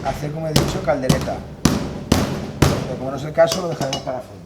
A: hacer, como he dicho, caldereta. Pero como no es el caso, lo dejaremos para fondo.